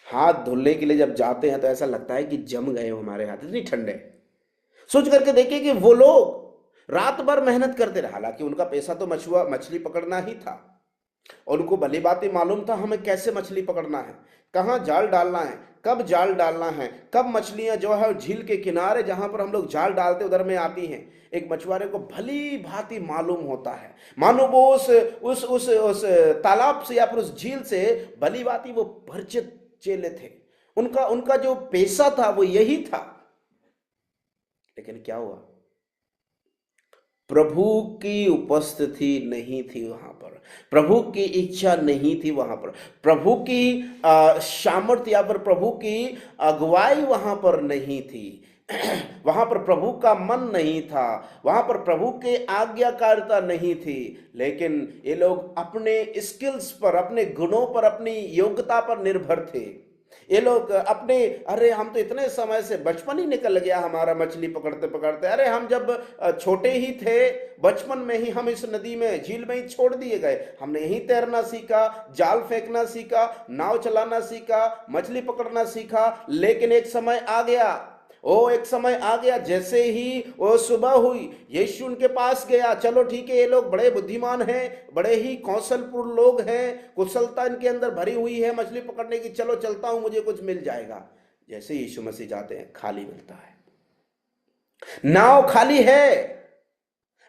हाथ धुलने के लिए जब जाते हैं तो ऐसा लगता है कि जम गए हो हमारे हाथ, इतनी ठंड है। सोच करके देखिए कि वो लोग रात भर मेहनत करते रहे, हालांकि उनका पेशा तो मछली पकड़ना ही था और उनको भली बात ही मालूम था हमें कैसे मछली पकड़ना है, कहाँ जाल डालना है, कब जाल डालना है, कब मछलियां जो है झील के किनारे जहां पर हम लोग जाल डालते उधर में आती हैं। एक मछुआरे को भली भांति मालूम होता है, मानो वो उस तालाब से या फिर उस झील से भली भांति वो परिचित चेले थे। उनका उनका जो पेशा था वो यही था। लेकिन क्या हुआ, प्रभु की उपस्थिति नहीं थी वहां पर, प्रभु की इच्छा नहीं थी वहां पर, प्रभु की सामर्थ्य या फिर प्रभु की अगुवाई वहां पर नहीं थी। वहां पर प्रभु का मन नहीं था, वहां पर प्रभु के आज्ञाकारिता नहीं थी। लेकिन ये लोग अपने स्किल्स पर, अपने गुणों पर, अपनी योग्यता पर निर्भर थे। ये लोग अपने, अरे हम तो इतने समय से, बचपन ही निकल गया हमारा मछली पकड़ते पकड़ते, अरे हम जब छोटे ही थे बचपन में ही हम इस नदी में, झील में ही छोड़ दिए गए, हमने यहीं तैरना सीखा, जाल फेंकना सीखा, नाव चलाना सीखा, मछली पकड़ना सीखा। लेकिन एक समय आ गया, एक समय आ गया, जैसे ही वो सुबह हुई यीशु उनके पास गया। चलो ठीक है, ये लोग बड़े बुद्धिमान हैं, बड़े ही कौशलपूर्ण लोग हैं, कुशलता इनके अंदर भरी हुई है मछली पकड़ने की, चलो चलता हूं, मुझे कुछ मिल जाएगा। जैसे यीशु मसीह जाते हैं खाली मिलता है, नाव खाली है,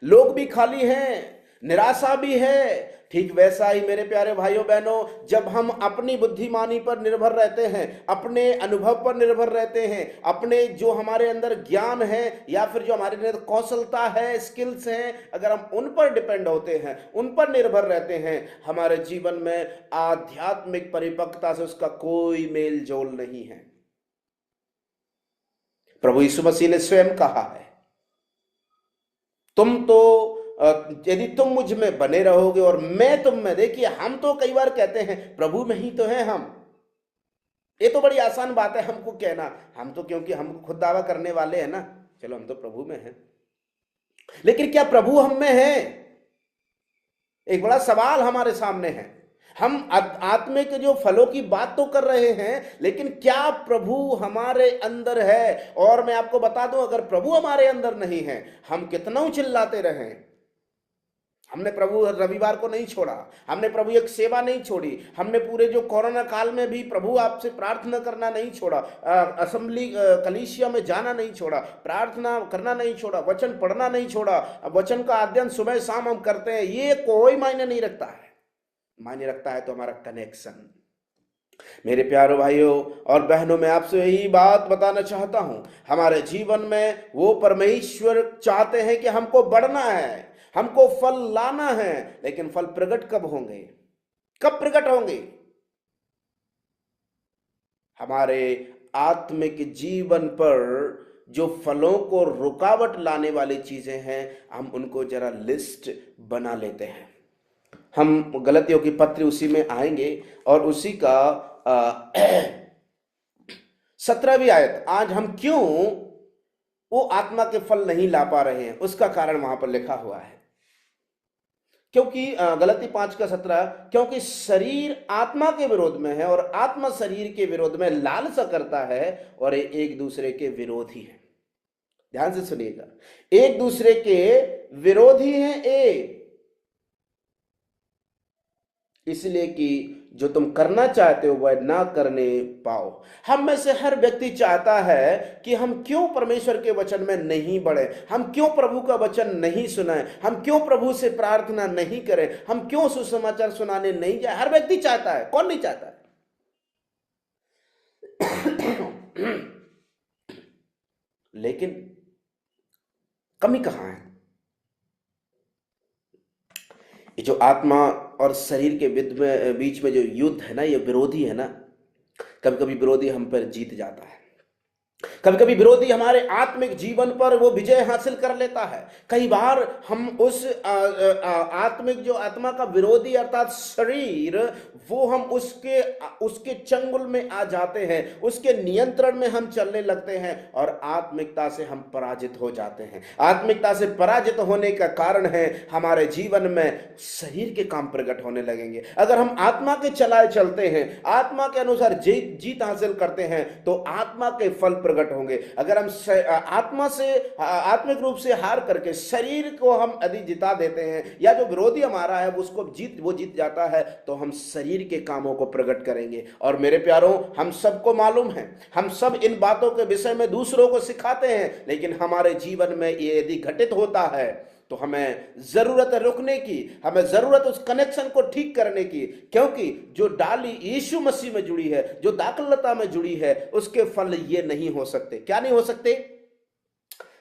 लोग भी खाली हैं, निराशा भी है। ठीक वैसा ही मेरे प्यारे भाइयों बहनों, जब हम अपनी बुद्धिमानी पर निर्भर रहते हैं, अपने अनुभव पर निर्भर रहते हैं, अपने जो हमारे अंदर ज्ञान है या फिर जो हमारे अंदर कौशलता है, स्किल्स हैं, अगर हम उन पर डिपेंड होते हैं, उन पर निर्भर रहते हैं, हमारे जीवन में आध्यात्मिक परिपक्वता से उसका कोई मेल जोल नहीं है। प्रभु यीशु मसीह ने स्वयं कहा है, तुम तो यदि तुम मुझ में बने रहोगे और मैं तुम में। देखिए हम तो कई बार कहते हैं प्रभु में ही तो है हम, ये तो बड़ी आसान बात है हमको कहना, हम तो क्योंकि हम खुद दावा करने वाले हैं ना, चलो हम तो प्रभु में हैं। लेकिन क्या प्रभु हम में है? एक बड़ा सवाल हमारे सामने है। हम आत्मिक जो फलों की बात तो कर रहे हैं, लेकिन क्या प्रभु हमारे अंदर है? और मैं आपको बता दूं, अगर प्रभु हमारे अंदर नहीं है, हम कितना चिल्लाते रहें, हमने प्रभु रविवार को नहीं छोड़ा, हमने प्रभु एक सेवा नहीं छोड़ी, हमने पूरे जो कोरोना काल में भी प्रभु आपसे प्रार्थना करना नहीं छोड़ा, असेंबली कलीसिया में जाना नहीं छोड़ा, प्रार्थना करना नहीं छोड़ा, वचन पढ़ना नहीं छोड़ा, वचन का अध्ययन सुबह शाम हम करते हैं, ये कोई मायने नहीं रखता है। मायने रखता है तो हमारा कनेक्शन। मेरे प्यारे भाइयों और बहनों, मैं आपसे यही बात बताना चाहता हूं, हमारे जीवन में वो परमेश्वर चाहते हैं कि हमको बढ़ना है, हमको फल लाना है, लेकिन फल प्रकट कब होंगे? कब प्रकट होंगे? हमारे आत्मिक जीवन पर जो फलों को रुकावट लाने वाली चीजें हैं, हम उनको जरा लिस्ट बना लेते हैं। हम गलतियों की पत्री उसी में आएंगे और उसी का 17वीं आयत, आज हम क्यों वो आत्मा के फल नहीं ला पा रहे हैं, उसका कारण वहां पर लिखा हुआ है। क्योंकि गलती 5:17, क्योंकि शरीर आत्मा के विरोध में है और आत्मा शरीर के विरोध में लालसा करता है और एक दूसरे के विरोधी है। ध्यान से सुनिएगा, एक दूसरे के विरोधी हैं इसलिए कि जो तुम करना चाहते हो वह ना करने पाओ। हम में से हर व्यक्ति चाहता है कि हम क्यों परमेश्वर के वचन में नहीं बढ़े, हम क्यों प्रभु का वचन नहीं सुनाएं, हम क्यों प्रभु से प्रार्थना नहीं करें, हम क्यों सुसमाचार सुनाने नहीं जाए। हर व्यक्ति चाहता है, कौन नहीं चाहता है? लेकिन कमी कहां है? ये जो आत्मा और शरीर के बीच में जो युद्ध है ना, ये विरोधी है ना, कभी कभी विरोधी हम पर जीत जाता है, कभी कभी विरोधी हमारे आत्मिक जीवन पर वो विजय हासिल कर लेता है। कई बार हम उस आत्मिक जो आत्मा का विरोधी अर्थात शरीर, वो हम उसके उसके चंगुल में आ जाते हैं, उसके नियंत्रण में हम चलने लगते हैं और आत्मिकता से हम पराजित हो जाते हैं। आत्मिकता से पराजित होने का कारण है हमारे जीवन में शरीर के काम प्रकट होने लगेंगे। अगर हम आत्मा के चलाए चलते हैं, आत्मा के अनुसार जीत हासिल करते हैं, तो आत्मा के फल प्रकट होंगे। अगर हम आत्मा से आत्मिक रूप से हार करके शरीर को हम यदि जिता देते हैं, या जो विरोधी हमारा है उसको वो जीत जाता है, तो हम शरीर के कामों को प्रकट करेंगे। और मेरे प्यारों, हम सबको मालूम है, हम सब इन बातों के विषय में दूसरों को सिखाते हैं, लेकिन हमारे जीवन में ये यदि घटित होता है तो हमें जरूरत है रुकने की, हमें जरूरत उस कनेक्शन को ठीक करने की, क्योंकि जो डाली यीशु मसीह में जुड़ी है, जो दाखलता में जुड़ी है, उसके फल ये नहीं हो सकते। क्या नहीं हो सकते?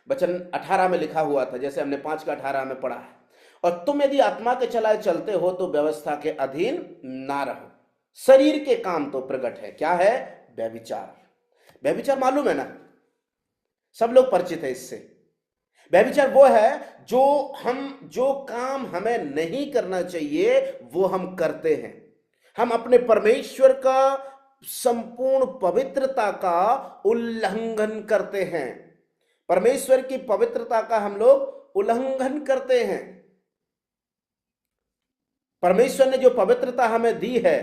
वचन 18 में लिखा हुआ था, जैसे हमने 5 का 18 में पढ़ा है, और तुम यदि आत्मा के चलाए चलते हो तो व्यवस्था के अधीन ना रहो। शरीर के काम तो प्रकट है। क्या है? व्यभिचार। व्यभिचार मालूम है ना, सब लोग परिचित है इससे। व्यभिचार वो है जो काम हमें नहीं करना चाहिए वो हम करते हैं। हम अपने परमेश्वर का संपूर्ण पवित्रता का उल्लंघन करते हैं। परमेश्वर की पवित्रता का हम लोग उल्लंघन करते हैं। परमेश्वर ने जो पवित्रता हमें दी है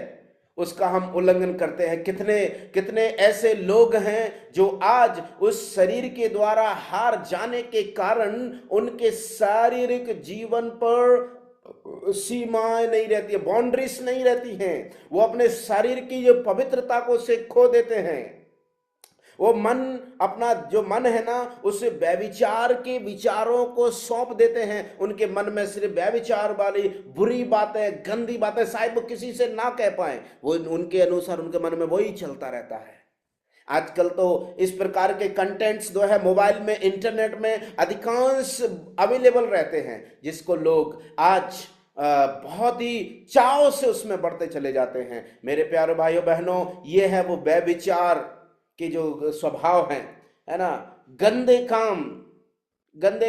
उसका हम उल्लंघन करते हैं। कितने कितने ऐसे लोग हैं जो आज उस शरीर के द्वारा हार जाने के कारण उनके शारीरिक जीवन पर सीमाएं नहीं रहती है, बाउंड्रीज नहीं रहती हैं। वो अपने शरीर की जो पवित्रता को से खो देते हैं। वो मन, अपना जो मन है ना, उसे व्यभिचार के विचारों को सौंप देते हैं। उनके मन में सिर्फ व्यभिचार वाली बुरी बातें, गंदी बातें, शायद वो किसी से ना कह पाए, वो उनके अनुसार उनके मन में वही चलता रहता है। आजकल तो इस प्रकार के कंटेंट्स जो है मोबाइल में, इंटरनेट में अधिकांश अवेलेबल रहते हैं, जिसको लोग आज बहुत ही चाव से उसमें बढ़ते चले जाते हैं। मेरे प्यारे भाइयों बहनों, ये है वो व्यभिचार के जो स्वभाव हैं, है ना। गंदे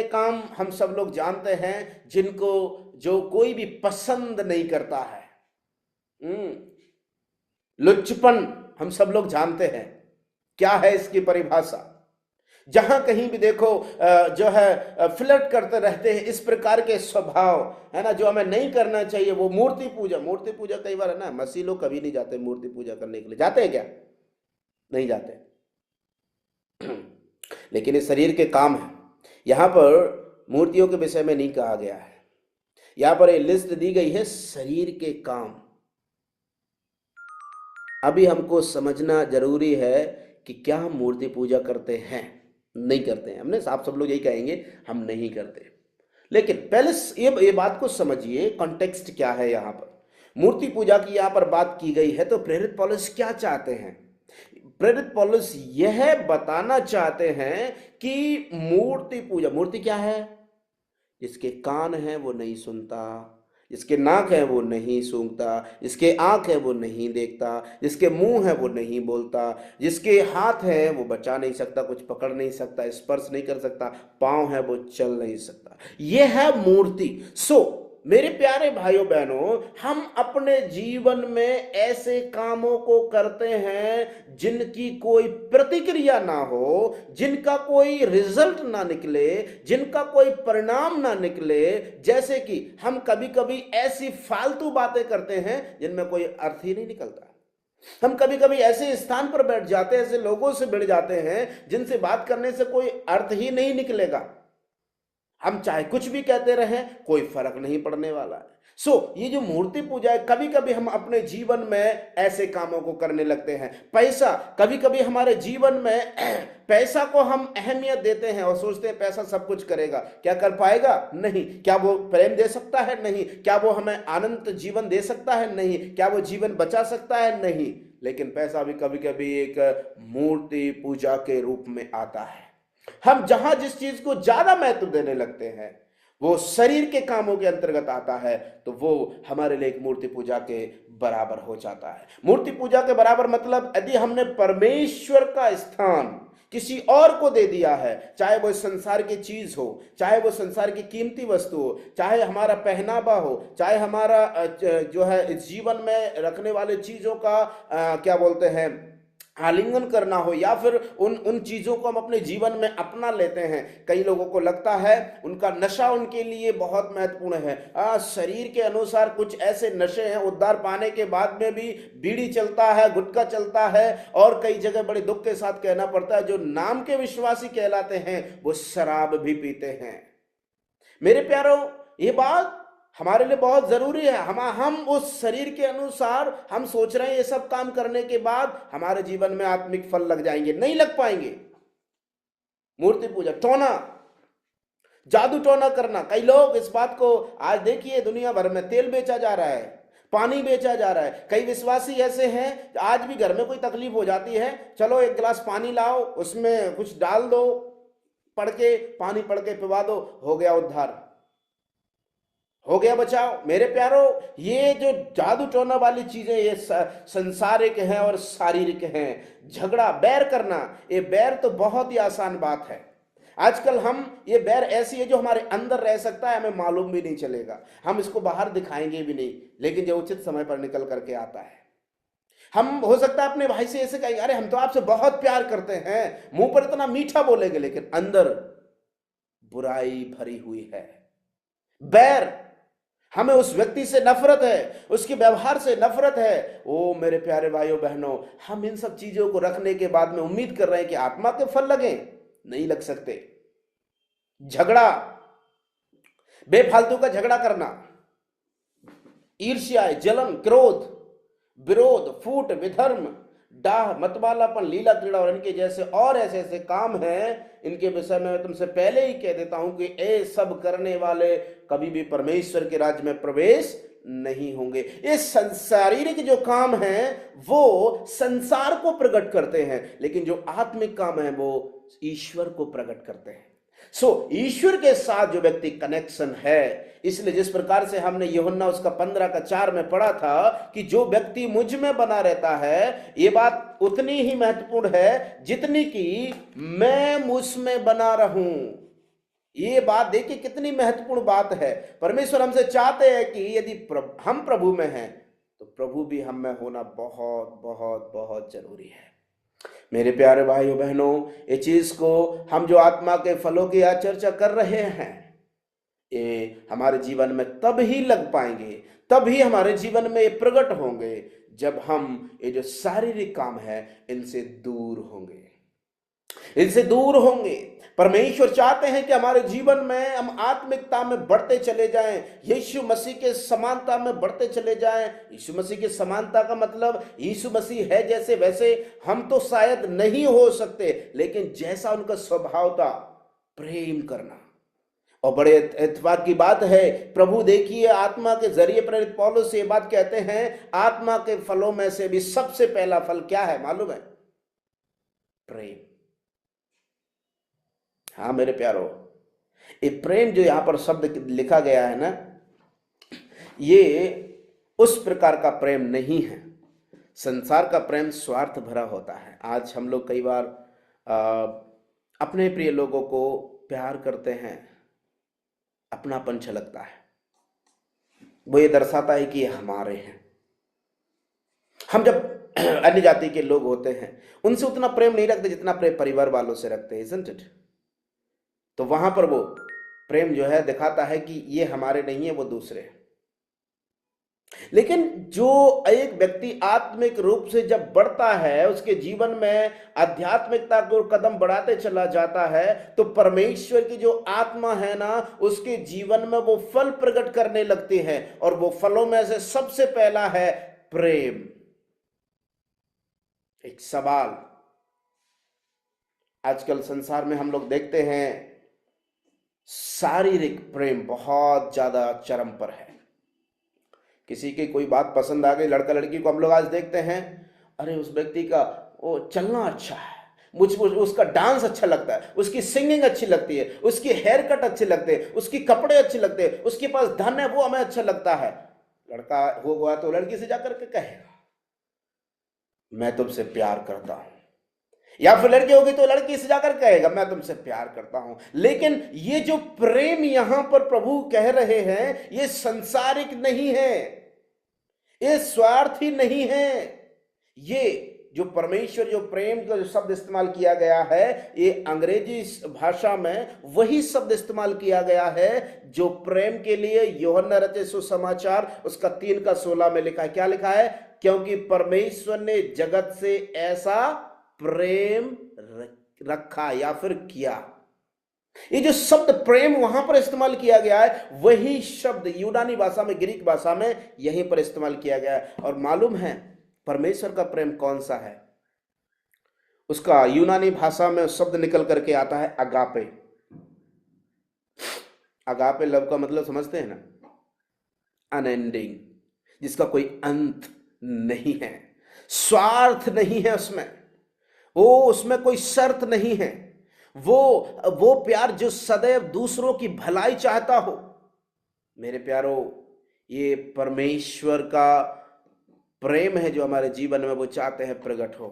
काम हम सब लोग जानते हैं, जिनको जो कोई भी पसंद नहीं करता है। लुच्चपन हम सब लोग जानते हैं क्या है इसकी परिभाषा। जहां कहीं भी देखो जो है फ्लर्ट करते रहते हैं, इस प्रकार के स्वभाव, है ना, जो हमें नहीं करना चाहिए। वो मूर्ति पूजा कई बार, है ना, मसीह लोग कभी नहीं जाते मूर्ति पूजा करने के लिए। जाते हैं क्या? नहीं जाते। लेकिन ये शरीर के काम है। यहां पर मूर्तियों के विषय में नहीं कहा गया है, यहां पर एक लिस्ट दी गई है शरीर के काम। अभी हमको समझना जरूरी है कि क्या हम मूर्ति पूजा करते हैं? नहीं करते हैं। हमने सब लोग यही कहेंगे, हम नहीं करते। लेकिन पहले ये बात को समझिए, कॉन्टेक्स्ट क्या है। यहाँ पर मूर्ति पूजा की यहाँ पर बात की गई है, तो प्रेरित पौलुस क्या चाहते हैं? प्रेरित पौलुस यह बताना चाहते हैं कि मूर्ति क्या है? जिसके कान है वो नहीं सुनता, जिसके नाक है वो नहीं सूंघता, जिसके आंख है वो नहीं देखता, जिसके मुंह है वो नहीं बोलता, जिसके हाथ है वो बचा नहीं सकता, कुछ पकड़ नहीं सकता, स्पर्श नहीं कर सकता, पांव है वो चल नहीं सकता। यह है मूर्ति। मेरे प्यारे भाइयों बहनों, हम अपने जीवन में ऐसे कामों को करते हैं जिनकी कोई प्रतिक्रिया ना हो, जिनका कोई रिजल्ट ना निकले, जिनका कोई परिणाम ना निकले। जैसे कि हम कभी कभी ऐसी फालतू बातें करते हैं जिनमें कोई अर्थ ही नहीं निकलता। हम कभी कभी ऐसे स्थान पर बैठ जाते हैं, ऐसे लोगों से भिड़ जाते हैं जिनसे बात करने से कोई अर्थ ही नहीं निकलेगा। हम चाहे कुछ भी कहते रहें, कोई फर्क नहीं पड़ने वाला है। ये जो मूर्ति पूजा है, कभी कभी हम अपने जीवन में ऐसे कामों को करने लगते हैं। पैसा, कभी कभी हमारे जीवन में पैसा को हम अहमियत देते हैं और सोचते हैं पैसा सब कुछ करेगा। क्या कर पाएगा? नहीं। क्या वो प्रेम दे सकता है? नहीं। क्या वो हमें आनंद जीवन दे सकता है? नहीं। क्या वो जीवन बचा सकता है? नहीं। लेकिन पैसा भी कभी कभी एक मूर्ति पूजा के रूप में आता है। हम जहां जिस चीज को ज्यादा महत्व देने लगते हैं वो शरीर के कामों के अंतर्गत आता है, तो वो हमारे लिए एक मूर्ति पूजा के बराबर हो जाता है। मूर्ति पूजा के बराबर मतलब, यदि हमने परमेश्वर का स्थान किसी और को दे दिया है, चाहे वो संसार की चीज हो, चाहे वो संसार की कीमती वस्तु हो, चाहे हमारा पहनावा हो, चाहे हमारा जो है इस जीवन में रखने वाले चीजों का क्या बोलते हैं आलिंगन करना हो, या फिर उन उन चीजों को हम अपने जीवन में अपना लेते हैं। कई लोगों को लगता है उनका नशा उनके लिए बहुत महत्वपूर्ण है। शरीर के अनुसार कुछ ऐसे नशे हैं, उद्धार पाने के बाद में भी बीड़ी चलता है, गुटखा चलता है, और कई जगह बड़े दुख के साथ कहना पड़ता है जो नाम के विश्वासी कहलाते हैं वो शराब भी पीते हैं। मेरे प्यारों, ये बात हमारे लिए बहुत जरूरी है। हम उस शरीर के अनुसार हम सोच रहे हैं ये सब काम करने के बाद हमारे जीवन में आत्मिक फल लग जाएंगे, नहीं लग पाएंगे। मूर्ति पूजा, टोना, जादू टोना करना, कई लोग इस बात को आज देखिए दुनिया भर में तेल बेचा जा रहा है, पानी बेचा जा रहा है। कई विश्वासी ऐसे हैं आज भी घर में कोई तकलीफ हो जाती है, चलो एक गिलास पानी लाओ, उसमें कुछ डाल दो, पढ़ के पानी पढ़ के पिवा दो, हो गया उद्धार, हो गया बचाव। मेरे प्यारो, ये जो जादू टोना वाली चीजें ये संसारिक हैं और शारीरिक हैं। झगड़ा, बैर करना, ये बैर तो बहुत ही आसान बात है। आजकल हम ये बैर ऐसी है जो हमारे अंदर रह सकता है, हमें मालूम भी नहीं चलेगा, हम इसको बाहर दिखाएंगे भी नहीं, लेकिन जो उचित समय पर निकल करके आता है। हम हो सकता है अपने भाई से ऐसे कहेंगे, अरे हम तो आपसे बहुत प्यार करते हैं, मुंह पर इतना मीठा बोलेंगे, लेकिन अंदर बुराई भरी हुई है। बैर, हमें उस व्यक्ति से नफरत है, उसके व्यवहार से नफरत है। ओ मेरे प्यारे भाइयों बहनों, हम इन सब चीजों को रखने के बाद में उम्मीद कर रहे हैं कि आत्मा के फल लगे, नहीं लग सकते। झगड़ा, बेफालतू का झगड़ा करना, ईर्ष्या, जलन, क्रोध, विरोध, फूट, विधर्म, डाह, मतवालापन, लीला क्रीड़ा और इनके जैसे और ऐसे ऐसे काम हैं, इनके विषय में मैं तुमसे पहले ही कह देता हूं कि ये सब करने वाले कभी भी परमेश्वर के राज्य में प्रवेश नहीं होंगे। ये शारीरिक जो काम हैं वो संसार को प्रकट करते हैं, लेकिन जो आत्मिक काम है वो ईश्वर को प्रकट करते हैं। ईश्वर के साथ जो व्यक्ति कनेक्शन है, इसलिए जिस प्रकार से हमने यूहन्ना उसका 15:4 में पढ़ा था कि जो व्यक्ति मुझ में बना रहता है, ये बात उतनी ही महत्वपूर्ण है जितनी कि मैं उसमें बना रहूं। ये बात देखिए कितनी महत्वपूर्ण बात है। परमेश्वर हमसे चाहते हैं कि यदि हम प्रभु में हैं तो प्रभु भी हम में होना बहुत बहुत बहुत जरूरी है। मेरे प्यारे भाइयों बहनों, ये चीज को हम जो आत्मा के फलों की आज चर्चा कर रहे हैं, ये हमारे जीवन में तब ही लग पाएंगे, तब ही हमारे जीवन में ये प्रकट होंगे जब हम ये जो शारीरिक काम है इनसे दूर होंगे, इनसे दूर होंगे। परमेश्वर चाहते हैं कि हमारे जीवन में हम आत्मिकता में बढ़ते चले जाएं, यीशु मसीह के समानता में बढ़ते चले जाएं। यीशु मसीह की समानता का मतलब यीशु मसीह है जैसे वैसे हम तो शायद नहीं हो सकते, लेकिन जैसा उनका स्वभाव था, प्रेम करना। और बड़े इत्तेफाक की बात है, प्रभु देखिए आत्मा के जरिए प्रेरित पौलुस ये बात कहते हैं, आत्मा के फलों में से भी सबसे पहला फल क्या है मालूम है? प्रेम। हाँ मेरे प्यारो, ये प्रेम जो यहां पर शब्द लिखा गया है ना, ये उस प्रकार का प्रेम नहीं है। संसार का प्रेम स्वार्थ भरा होता है। आज हम लोग कई बार अपने प्रिय लोगों को प्यार करते हैं, अपनापन छलकता है, वो ये दर्शाता है कि ये हमारे हैं। हम जब अन्य जाति के लोग होते हैं उनसे उतना प्रेम नहीं रखते जितना प्रेम परिवार वालों से रखते हैं, isn't it? तो वहां पर वो प्रेम जो है दिखाता है कि ये हमारे नहीं है, वो दूसरे हैं। लेकिन जो एक व्यक्ति आत्मिक रूप से जब बढ़ता है, उसके जीवन में आध्यात्मिकता को कदम बढ़ाते चला जाता है, तो परमेश्वर की जो आत्मा है ना, उसके जीवन में वो फल प्रकट करने लगते हैं। और वो फलों में से सबसे पहला है प्रेम। एक सवाल, आजकल संसार में हम लोग देखते हैं शारीरिक प्रेम बहुत ज्यादा चरम पर है। किसी की कोई बात पसंद आ गई, लड़का लड़की को हम लोग आज देखते हैं, अरे उस व्यक्ति का वो चलना अच्छा है, मुझको उसका डांस अच्छा लगता है, उसकी सिंगिंग अच्छी लगती है, उसकी हेयर कट अच्छे लगते हैं, उसकी कपड़े अच्छे लगते हैं, उसके पास धन है, वो हमें अच्छा लगता है। लड़का होगा तो लड़की से जाकर के कहेगा मैं तुमसे प्यार करता हूं। या फिर लड़की होगी तो लड़की से जाकर कहेगा मैं तुमसे प्यार करता हूं। लेकिन ये जो प्रेम यहां पर प्रभु कह रहे हैं, ये संसारिक नहीं है, ये स्वार्थी नहीं है। ये जो परमेश्वर जो प्रेम का जो शब्द इस्तेमाल किया गया है, ये अंग्रेजी भाषा में वही शब्द इस्तेमाल किया गया है जो प्रेम के लिए यूहन्ना रचित सुसमाचार उसका 3:16 में लिखा है। क्या लिखा है? क्योंकि परमेश्वर ने जगत से ऐसा प्रेम रखा या फिर किया। ये जो शब्द प्रेम वहां पर इस्तेमाल किया गया है, वही शब्द यूनानी भाषा में, ग्रीक भाषा में यहीं पर इस्तेमाल किया गया है। और मालूम है परमेश्वर का प्रेम कौन सा है? उसका यूनानी भाषा में शब्द निकल करके आता है अगापे। अगापे लव का मतलब समझते हैं ना? अनएंडिंग, जिसका कोई अंत नहीं है, स्वार्थ नहीं है उसमें, उसमें कोई शर्त नहीं है। वो प्यार जो सदैव दूसरों की भलाई चाहता हो। मेरे प्यारो, ये परमेश्वर का प्रेम है जो हमारे जीवन में वो चाहते हैं प्रकट हो।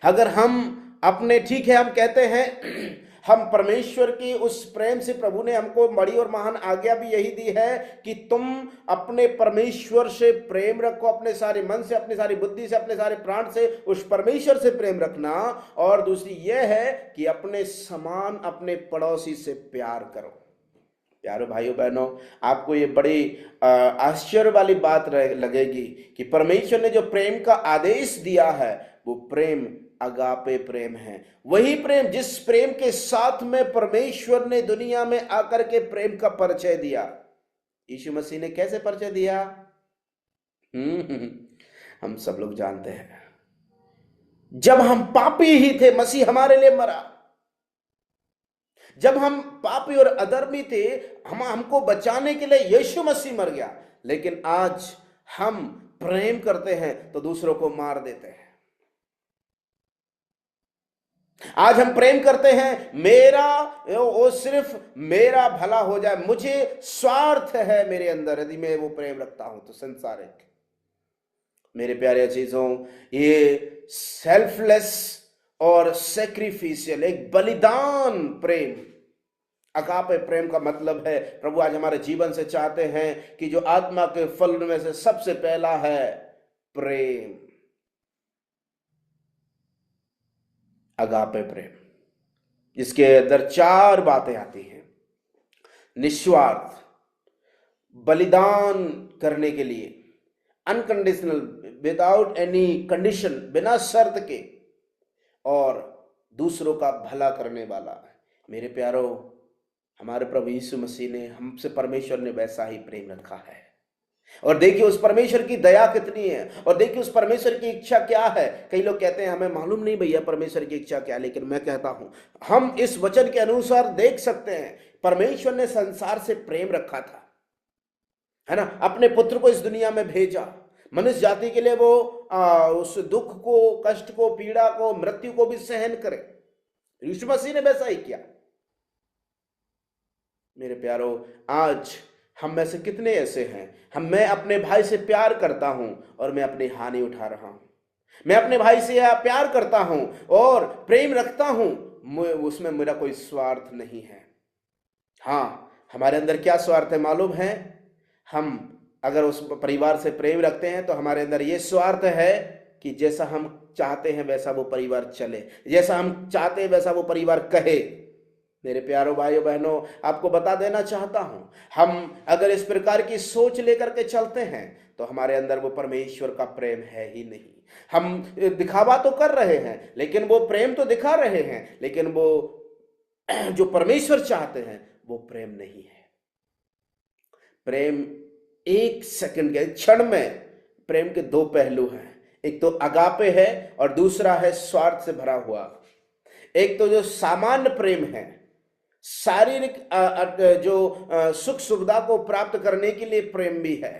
अगर हम अपने, ठीक है, हम कहते हैं हम परमेश्वर की उस प्रेम से, प्रभु ने हमको बड़ी और महान आज्ञा भी यही दी है कि तुम अपने परमेश्वर से प्रेम रखो, अपने सारे मन से, अपनी सारी बुद्धि से, अपने सारे प्राण से उस परमेश्वर से प्रेम रखना। और दूसरी यह है कि अपने समान अपने पड़ोसी से प्यार करो। प्यारे भाइयों बहनों, आपको ये बड़ी आश्चर्य वाली बात लगेगी कि परमेश्वर ने जो प्रेम का आदेश दिया है वो प्रेम अगापे प्रेम है। वही प्रेम जिस प्रेम के साथ में परमेश्वर ने दुनिया में आकर के प्रेम का परिचय दिया। यीशु मसीह ने कैसे परिचय दिया? हम सब लोग जानते हैं। जब हम पापी ही थे, मसीह हमारे लिए मरा। जब हम पापी और अधर्मी थे, हमको बचाने के लिए यीशु मसीह मर गया। लेकिन आज हम प्रेम करते हैं तो दूसरों को मार देते हैं। आज हम प्रेम करते हैं वो सिर्फ मेरा भला हो जाए, मुझे स्वार्थ है मेरे अंदर। यदि मैं वो प्रेम रखता हूं तो संसारिक। मेरे प्यारे चीजों, ये सेल्फलेस और सैक्रिफिशियल, एक बलिदान प्रेम, अगापे प्रेम का मतलब है प्रभु आज हमारे जीवन से चाहते हैं कि जो आत्मा के फल में से सबसे पहला है प्रेम, अगापे प्रेम, जिसके अंदर 4 बातें आती हैं। निस्वार्थ, बलिदान करने के लिए, अनकंडीशनल, विदाउट एनी कंडीशन, बिना शर्त के, और दूसरों का भला करने वाला। मेरे प्यारो, हमारे प्रभु यीशु मसीह ने हमसे, परमेश्वर ने वैसा ही प्रेम रखा है। और देखिए उस परमेश्वर की दया कितनी है, और देखिए उस परमेश्वर की इच्छा क्या है। कई लोग कहते हैं हमें मालूम नहीं भैया परमेश्वर की इच्छा क्या है, लेकिन मैं कहता हूं हम इस वचन के अनुसार देख सकते हैं। परमेश्वर ने संसार से प्रेम रखा था, है ना, अपने पुत्र को इस दुनिया में भेजा मनुष्य जाति के लिए, वो उस दुख को, कष्ट को, पीड़ा को, मृत्यु को भी सहन करे। यीशु मसीह ने वैसा ही किया। मेरे प्यारो, आज हम में से कितने ऐसे हैं, मैं अपने भाई से प्यार करता हूं और मैं अपनी हानि उठा रहा हूं। मैं अपने भाई से प्यार करता हूं और प्रेम रखता हूं, उसमें मेरा कोई स्वार्थ नहीं है। हाँ, हमारे अंदर क्या स्वार्थ है मालूम है? हम अगर उस परिवार से प्रेम रखते हैं तो हमारे अंदर ये स्वार्थ है कि जैसा हम चाहते हैं वैसा वो परिवार चले, जैसा हम चाहते हैं वैसा वो परिवार कहे। मेरे प्यारों भाइयों बहनों, आपको बता देना चाहता हूं, हम अगर इस प्रकार की सोच लेकर के चलते हैं तो हमारे अंदर वो परमेश्वर का प्रेम है ही नहीं। हम दिखावा तो कर रहे हैं, लेकिन वो प्रेम तो दिखा रहे हैं, लेकिन वो जो परमेश्वर चाहते हैं वो प्रेम नहीं है। प्रेम 1 सेकंड के क्षण में, प्रेम के 2 पहलू हैं। एक तो अगापे है और दूसरा है स्वार्थ से भरा हुआ। एक तो जो सामान्य प्रेम है, शारीरिक जो सुख सुविधा को प्राप्त करने के लिए प्रेम भी है।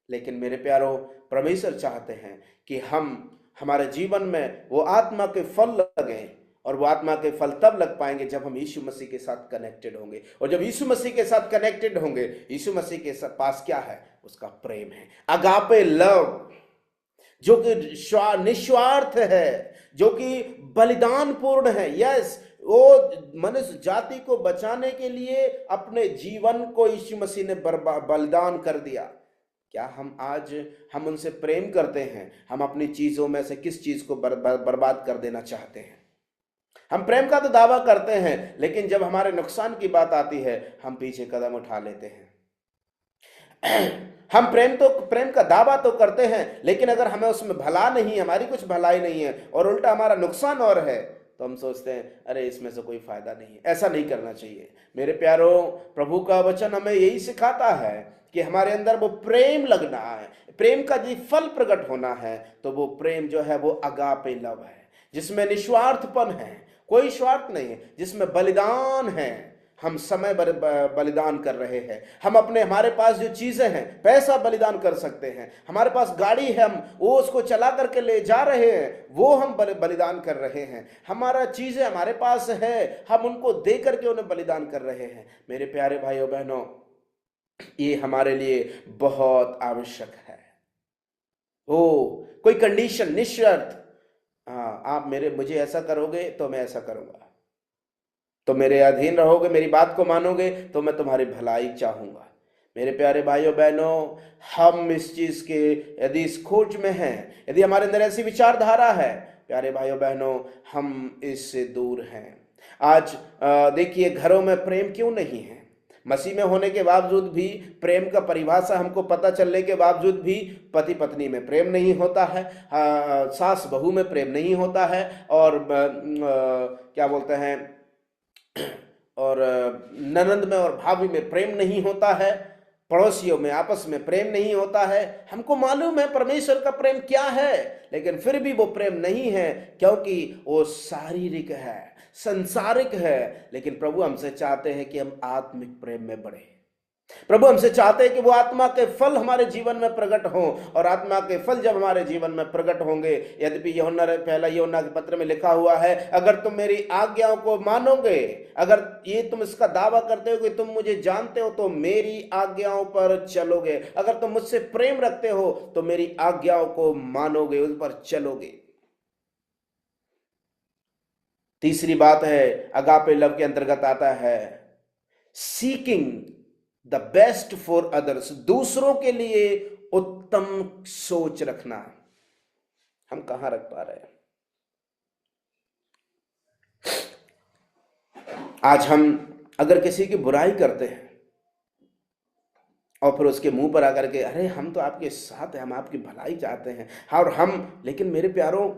लेकिन मेरे प्यारों, परमेश्वर चाहते हैं कि हमारे जीवन में वो आत्मा के फल लगे, और वो आत्मा के फल तब लग पाएंगे जब हम यीशु मसीह के साथ कनेक्टेड होंगे। और जब यीशु मसीह के साथ कनेक्टेड होंगे, यीशु मसीह के पास क्या है? उसका प्रेम है, अगापे लव, जो कि निस्वार्थ है, जो कि बलिदान पूर्ण है। यस, वो मनुष्य जाति को बचाने के लिए अपने जीवन को यीशु मसीह ने बलिदान कर दिया। क्या हम उनसे प्रेम करते हैं? हम अपनी चीजों में से किस चीज को बर्बाद कर देना चाहते हैं? हम प्रेम का तो दावा करते हैं, लेकिन जब हमारे नुकसान की बात आती है हम पीछे कदम उठा लेते हैं। हम प्रेम का दावा तो करते हैं, लेकिन अगर हमें उसमें भला नहीं, हमारी कुछ भलाई नहीं है और उल्टा हमारा नुकसान और है, तो हम सोचते हैं अरे इसमें से कोई फायदा नहीं है। ऐसा नहीं करना चाहिए मेरे प्यारों। प्रभु का वचन हमें यही सिखाता है कि हमारे अंदर वो प्रेम लगना है, प्रेम का जो फल प्रकट होना है, तो वो प्रेम जो है वो अगापे लव है, जिसमें निस्वार्थपन है, कोई स्वार्थ नहीं है, जिसमें बलिदान है। हम समय बलिदान कर रहे हैं। हम हमारे पास जो चीजें हैं, पैसा बलिदान कर सकते हैं, हमारे पास गाड़ी है, हम वो उसको चला करके ले जा रहे हैं, वो हम बलिदान कर रहे हैं। हमारा चीजें हमारे पास है, हम उनको दे करके उन्हें बलिदान कर रहे हैं। मेरे प्यारे भाइयों बहनों, ये हमारे लिए बहुत आवश्यक है। कोई कंडीशन, निशर्त, हाँ आप मुझे ऐसा करोगे तो मैं ऐसा करूंगा, तो मेरे अधीन रहोगे, मेरी बात को मानोगे तो मैं तुम्हारी भलाई चाहूंगा। मेरे प्यारे भाइयों बहनों, हम इस चीज के यदि इस खोज में हैं, यदि हमारे अंदर ऐसी विचारधारा है, प्यारे भाइयों बहनों, हम इससे दूर हैं। आज देखिए घरों में प्रेम क्यों नहीं है? मसीह में होने के बावजूद भी, प्रेम का परिभाषा हमको पता चलने के बावजूद भी, पति पत्नी में प्रेम नहीं होता है, सास बहू में प्रेम नहीं होता है, और क्या बोलते हैं, और ननंद में और भाभी में प्रेम नहीं होता है, पड़ोसियों में आपस में प्रेम नहीं होता है। हमको मालूम है परमेश्वर का प्रेम क्या है, लेकिन फिर भी वो प्रेम नहीं है, क्योंकि वो शारीरिक है, संसारिक है। लेकिन प्रभु हमसे चाहते हैं कि हम आत्मिक प्रेम में बढ़े। प्रभु हमसे चाहते हैं कि वो आत्मा के फल हमारे जीवन में प्रकट हों, और आत्मा के फल जब हमारे जीवन में प्रकट होंगे, यद्यपि पहला यूहन्ना के पत्र में लिखा हुआ है, अगर तुम मेरी आज्ञाओं को मानोगे, अगर ये तुम इसका दावा करते हो कि तुम मुझे जानते हो, तो मेरी आज्ञाओं पर चलोगे। अगर तुम मुझसे प्रेम रखते हो तो मेरी आज्ञाओं को मानोगे, उस पर चलोगे। तीसरी बात है, अगापे लव के अंतर्गत आता है seeking the best for others, दूसरों के लिए उत्तम सोच रखना। हम कहां रख पा रहे हैं? आज हम अगर किसी की बुराई करते हैं और फिर उसके मुंह पर आकर के अरे हम तो आपके साथ हैं, हम आपकी भलाई चाहते हैं, और लेकिन मेरे प्यारों,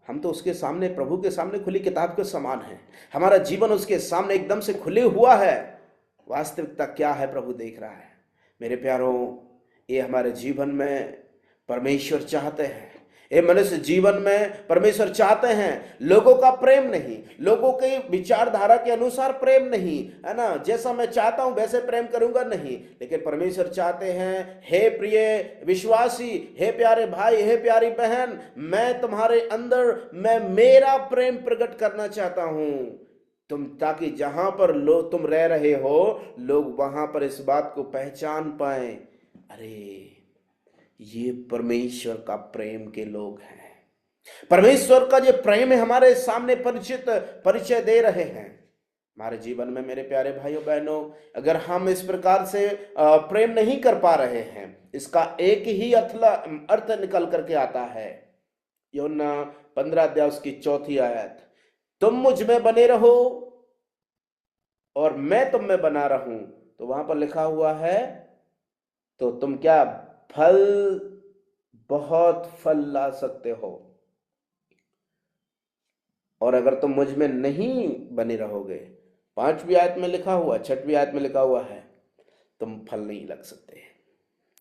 हम तो उसके सामने, प्रभु के सामने खुली किताब के समान है। हमारा जीवन उसके सामने एकदम से खुले हुआ है। वास्तविकता क्या है प्रभु देख रहा है। मेरे प्यारों, ये हमारे जीवन में परमेश्वर चाहते हैं, ये मनुष्य जीवन में परमेश्वर चाहते हैं लोगों का प्रेम नहीं, लोगों के विचारधारा के अनुसार प्रेम नहीं, है ना, जैसा मैं चाहता हूं वैसे प्रेम करूंगा नहीं, लेकिन परमेश्वर चाहते हैं, हे प्रिय विश्वासी, हे प्यारे भाई, हे प्यारी बहन, मैं तुम्हारे अंदर मैं मेरा प्रेम प्रकट करना चाहता हूं, ताकि जहां पर तुम रह रहे हो, लोग वहां पर इस बात को पहचान पाए, अरे ये परमेश्वर का प्रेम के लोग हैं। परमेश्वर का जो प्रेम है हमारे सामने परिचय दे रहे हैं। हमारे जीवन में मेरे प्यारे भाइयों बहनों, अगर हम इस प्रकार से प्रेम नहीं कर पा रहे हैं, इसका एक ही अर्थ निकल करके आता है। यूहन्ना 15 अध्याय उसकी 4 आयत, तुम मुझ में बने रहो और मैं तुम में बना रहूं, तो वहां पर लिखा हुआ है तो तुम क्या बहुत फल ला सकते हो, और अगर तुम मुझ में नहीं बने रहोगे, 5वीं आयत में लिखा हुआ, 6वीं आयत में लिखा हुआ है, तुम फल नहीं लग सकते,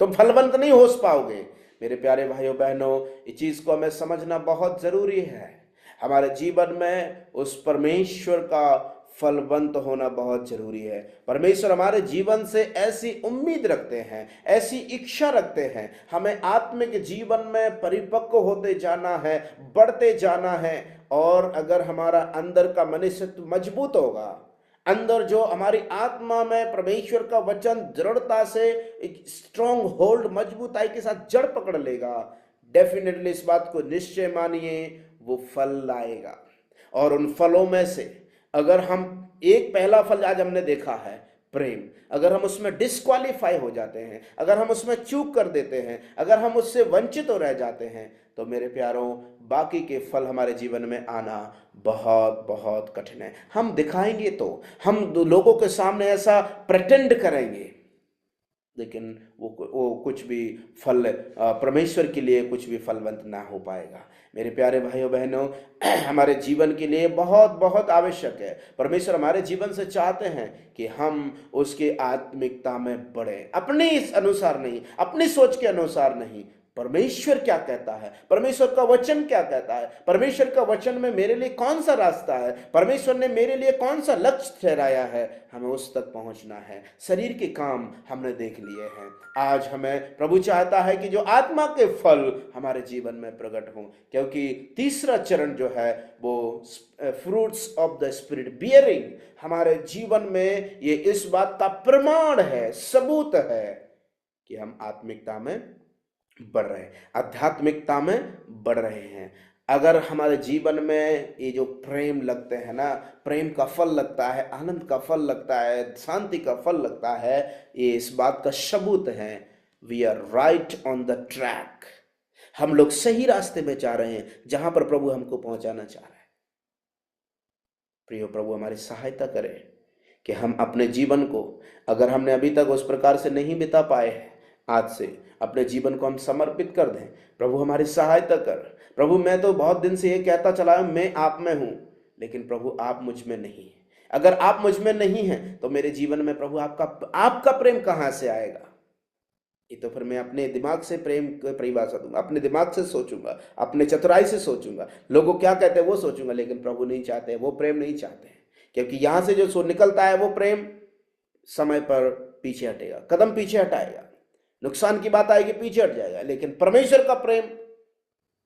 तुम फलवंत नहीं हो पाओगे। मेरे प्यारे भाइयों बहनों, इस चीज को हमें समझना बहुत जरूरी है। हमारे जीवन में उस परमेश्वर का फलवंत होना बहुत जरूरी है। परमेश्वर हमारे जीवन से ऐसी उम्मीद रखते हैं, ऐसी इच्छा रखते हैं, हमें आत्मिक जीवन में परिपक्व होते जाना है, बढ़ते जाना है। और अगर हमारा अंदर का मनुष्यत्व मजबूत होगा, अंदर जो हमारी आत्मा में परमेश्वर का वचन दृढ़ता से एक स्ट्रॉन्ग होल्ड, मजबूताई के साथ जड़ पकड़ लेगा, डेफिनेटली इस बात को निश्चय मानिए, वो फल लाएगा। और उन फलों में से अगर हम एक पहला फल आज हमने देखा है प्रेम, अगर हम उसमें डिस्क्वालीफाई हो जाते हैं, अगर हम उसमें चूक कर देते हैं, अगर हम उससे वंचित हो रह जाते हैं, तो मेरे प्यारों बाकी के फल हमारे जीवन में आना बहुत बहुत कठिन है। हम दिखाएंगे तो, हम लोगों के सामने ऐसा प्रेटेंड करेंगे, लेकिन वो कुछ भी फल परमेश्वर के लिए कुछ भी फलवंत ना हो पाएगा। मेरे प्यारे भाइयों बहनों, हमारे जीवन के लिए बहुत बहुत आवश्यक है। परमेश्वर हमारे जीवन से चाहते हैं कि हम उसके आत्मिकता में बढ़े, अपने इस अनुसार नहीं, अपनी सोच के अनुसार नहीं। परमेश्वर क्या कहता है, परमेश्वर का वचन क्या कहता है, परमेश्वर का वचन में मेरे लिए कौन सा रास्ता है, परमेश्वर ने मेरे लिए कौन सा लक्ष्य ठहराया है, हमें उस तक पहुंचना है। शरीर के काम हमने देख लिए हैं, आज हमें प्रभु चाहता है कि जो आत्मा के फल हमारे जीवन में प्रकट हों, क्योंकि तीसरा चरण जो है वो fruits of the spirit bearing, हमारे जीवन में ये इस बात का प्रमाण है, सबूत है कि हम आत्मिकता में बढ़ रहे हैं, आध्यात्मिकता में बढ़ रहे हैं। अगर हमारे जीवन में ये जो प्रेम लगते हैं ना, प्रेम का फल लगता है, आनंद का फल लगता है, शांति का फल लगता है, ये इस बात का सबूत है we are right on the track. हम लोग सही रास्ते में जा रहे हैं, जहां पर प्रभु हमको पहुंचाना चाह रहे हैं। प्रियो, प्रभु हमारी सहायता करे कि हम अपने जीवन को, अगर हमने अभी तक उस प्रकार से नहीं बिता पाए हैं, आज से अपने जीवन को हम समर्पित कर दें। प्रभु हमारी सहायता कर। प्रभु मैं तो बहुत दिन से ये कहता चला हूं मैं आप में हूं, लेकिन प्रभु आप मुझ में नहीं है। अगर आप मुझ में नहीं हैं तो मेरे जीवन में प्रभु आपका प्रेम कहां से आएगा? ये तो फिर मैं अपने दिमाग से प्रेम को परिभाषा दूंगा, अपने दिमाग से सोचूंगा, अपने चतुराई से सोचूंगा, लोगों क्या कहते हैं वो सोचूंगा, लेकिन प्रभु नहीं चाहते, वो प्रेम नहीं चाहते हैं। क्योंकि यहां से जो निकलता है वो प्रेम समय पर पीछे हटेगा, कदम पीछे हटाएगा, नुकसान की बात आएगी पीछे हट जाएगा। लेकिन परमेश्वर का प्रेम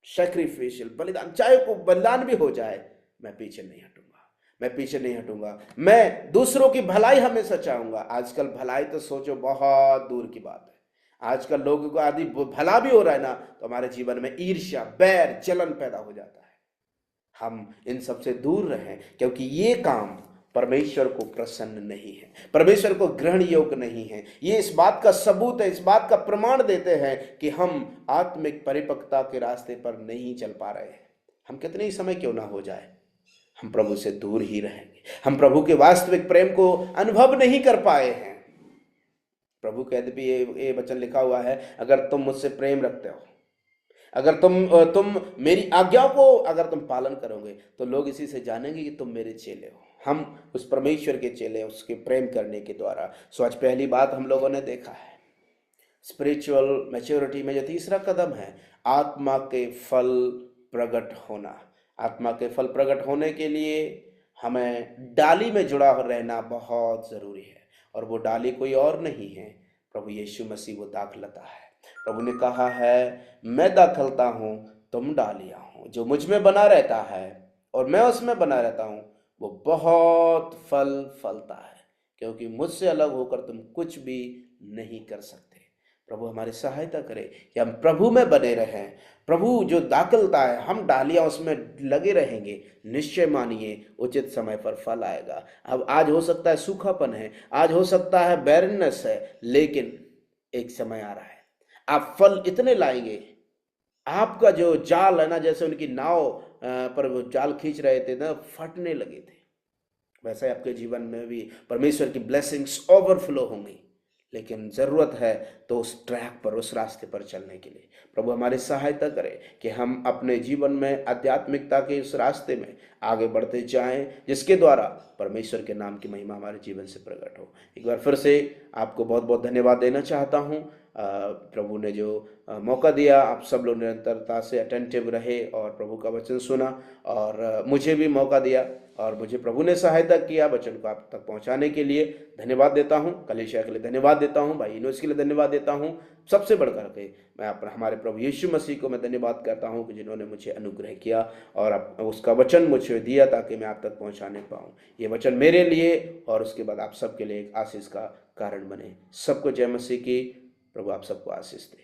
सैक्रिफिशियल, बलिदान, चाहे को बलिदान भी हो जाए, मैं पीछे नहीं हटूंगा, मैं पीछे नहीं हटूंगा, मैं दूसरों की भलाई हमेशा चाहूंगा। आजकल भलाई तो सोचो बहुत दूर की बात है। आजकल लोगों को आदि भला भी हो रहा है ना, तो हमारे जीवन में ईर्ष्या, बैर, जलन पैदा हो जाता है। हम इन सब से दूर रहें, क्योंकि ये काम परमेश्वर को प्रसन्न नहीं है, परमेश्वर को ग्रहण योग्य नहीं है। ये इस बात का सबूत है, इस बात का प्रमाण देते हैं कि हम आत्मिक परिपक्वता के रास्ते पर नहीं चल पा रहे हैं। हम कितने ही समय क्यों ना हो जाए, हम प्रभु से दूर ही रहेंगे। हम प्रभु के वास्तविक प्रेम को अनुभव नहीं कर पाए हैं। प्रभु कहते भी ये वचन लिखा हुआ है, अगर तुम मुझसे प्रेम रखते हो, अगर तुम मेरी आज्ञाओं को अगर तुम पालन करोगे, तो लोग इसी से जानेंगे कि तुम मेरे चेले हो। हम उस परमेश्वर के चेले, उसके प्रेम करने के द्वारा। सो आज पहली बात हम लोगों ने देखा है, स्पिरिचुअल मैच्योरिटी में जो तीसरा कदम है, आत्मा के फल प्रकट होना। आत्मा के फल प्रकट होने के लिए हमें डाली में जुड़ा रहना बहुत जरूरी है, और वो डाली कोई और नहीं है, प्रभु यीशु मसीह वो दाखलता है। प्रभु ने कहा है, मैं दाखलता हूँ, तुम डालियां हो। जो मुझ में बना रहता है और मैं उसमें बना रहता हूँ, वो बहुत फल फलता है, क्योंकि मुझसे अलग होकर तुम कुछ भी नहीं कर सकते। प्रभु हमारी सहायता करे कि हम प्रभु में बने रहें। प्रभु जो दाखलता है, हम डालियां उसमें लगे रहेंगे, निश्चय मानिए उचित समय पर फल आएगा। अब आज हो सकता है सूखापन है, आज हो सकता है बैरनेस है, लेकिन एक समय आ रहा है आप फल इतने लाएंगे, आपका जो जाल है ना, जैसे उनकी नाव पर वो जाल खींच रहे थे ना, फटने लगे थे, वैसे आपके जीवन में भी परमेश्वर की ब्लेसिंग्स ओवरफ्लो होंगी। लेकिन जरूरत है तो उस ट्रैक पर, उस रास्ते पर चलने के लिए प्रभु हमारी सहायता करे कि हम अपने जीवन में आध्यात्मिकता के उस रास्ते में आगे बढ़ते जाएं, जिसके द्वारा परमेश्वर के नाम की महिमा हमारे जीवन से प्रकट हो। एक बार फिर से आपको बहुत बहुत धन्यवाद देना चाहता हूं। प्रभु ने जो मौका दिया, आप सब लोग निरंतरता से अटेंटिव रहे और प्रभु का वचन सुना, और मुझे भी मौका दिया और मुझे प्रभु ने सहायता किया वचन को आप तक पहुंचाने के लिए। धन्यवाद देता हूं, कलीसिया के लिए धन्यवाद देता हूं, भाई इनोस के लिए धन्यवाद देता हूं। सबसे बढ़कर के मैं हमारे प्रभु यीशु मसीह को मैं धन्यवाद करता हूं कि जिन्होंने मुझे अनुग्रह किया और उसका वचन मुझे दिया ताकि मैं आप तक पहुंचाने पाऊँ। ये वचन मेरे लिए और उसके बाद आप सबके लिए एक आशीष का कारण बने। सबको जय मसीह की। प्रभु आप सबको आशीष दे।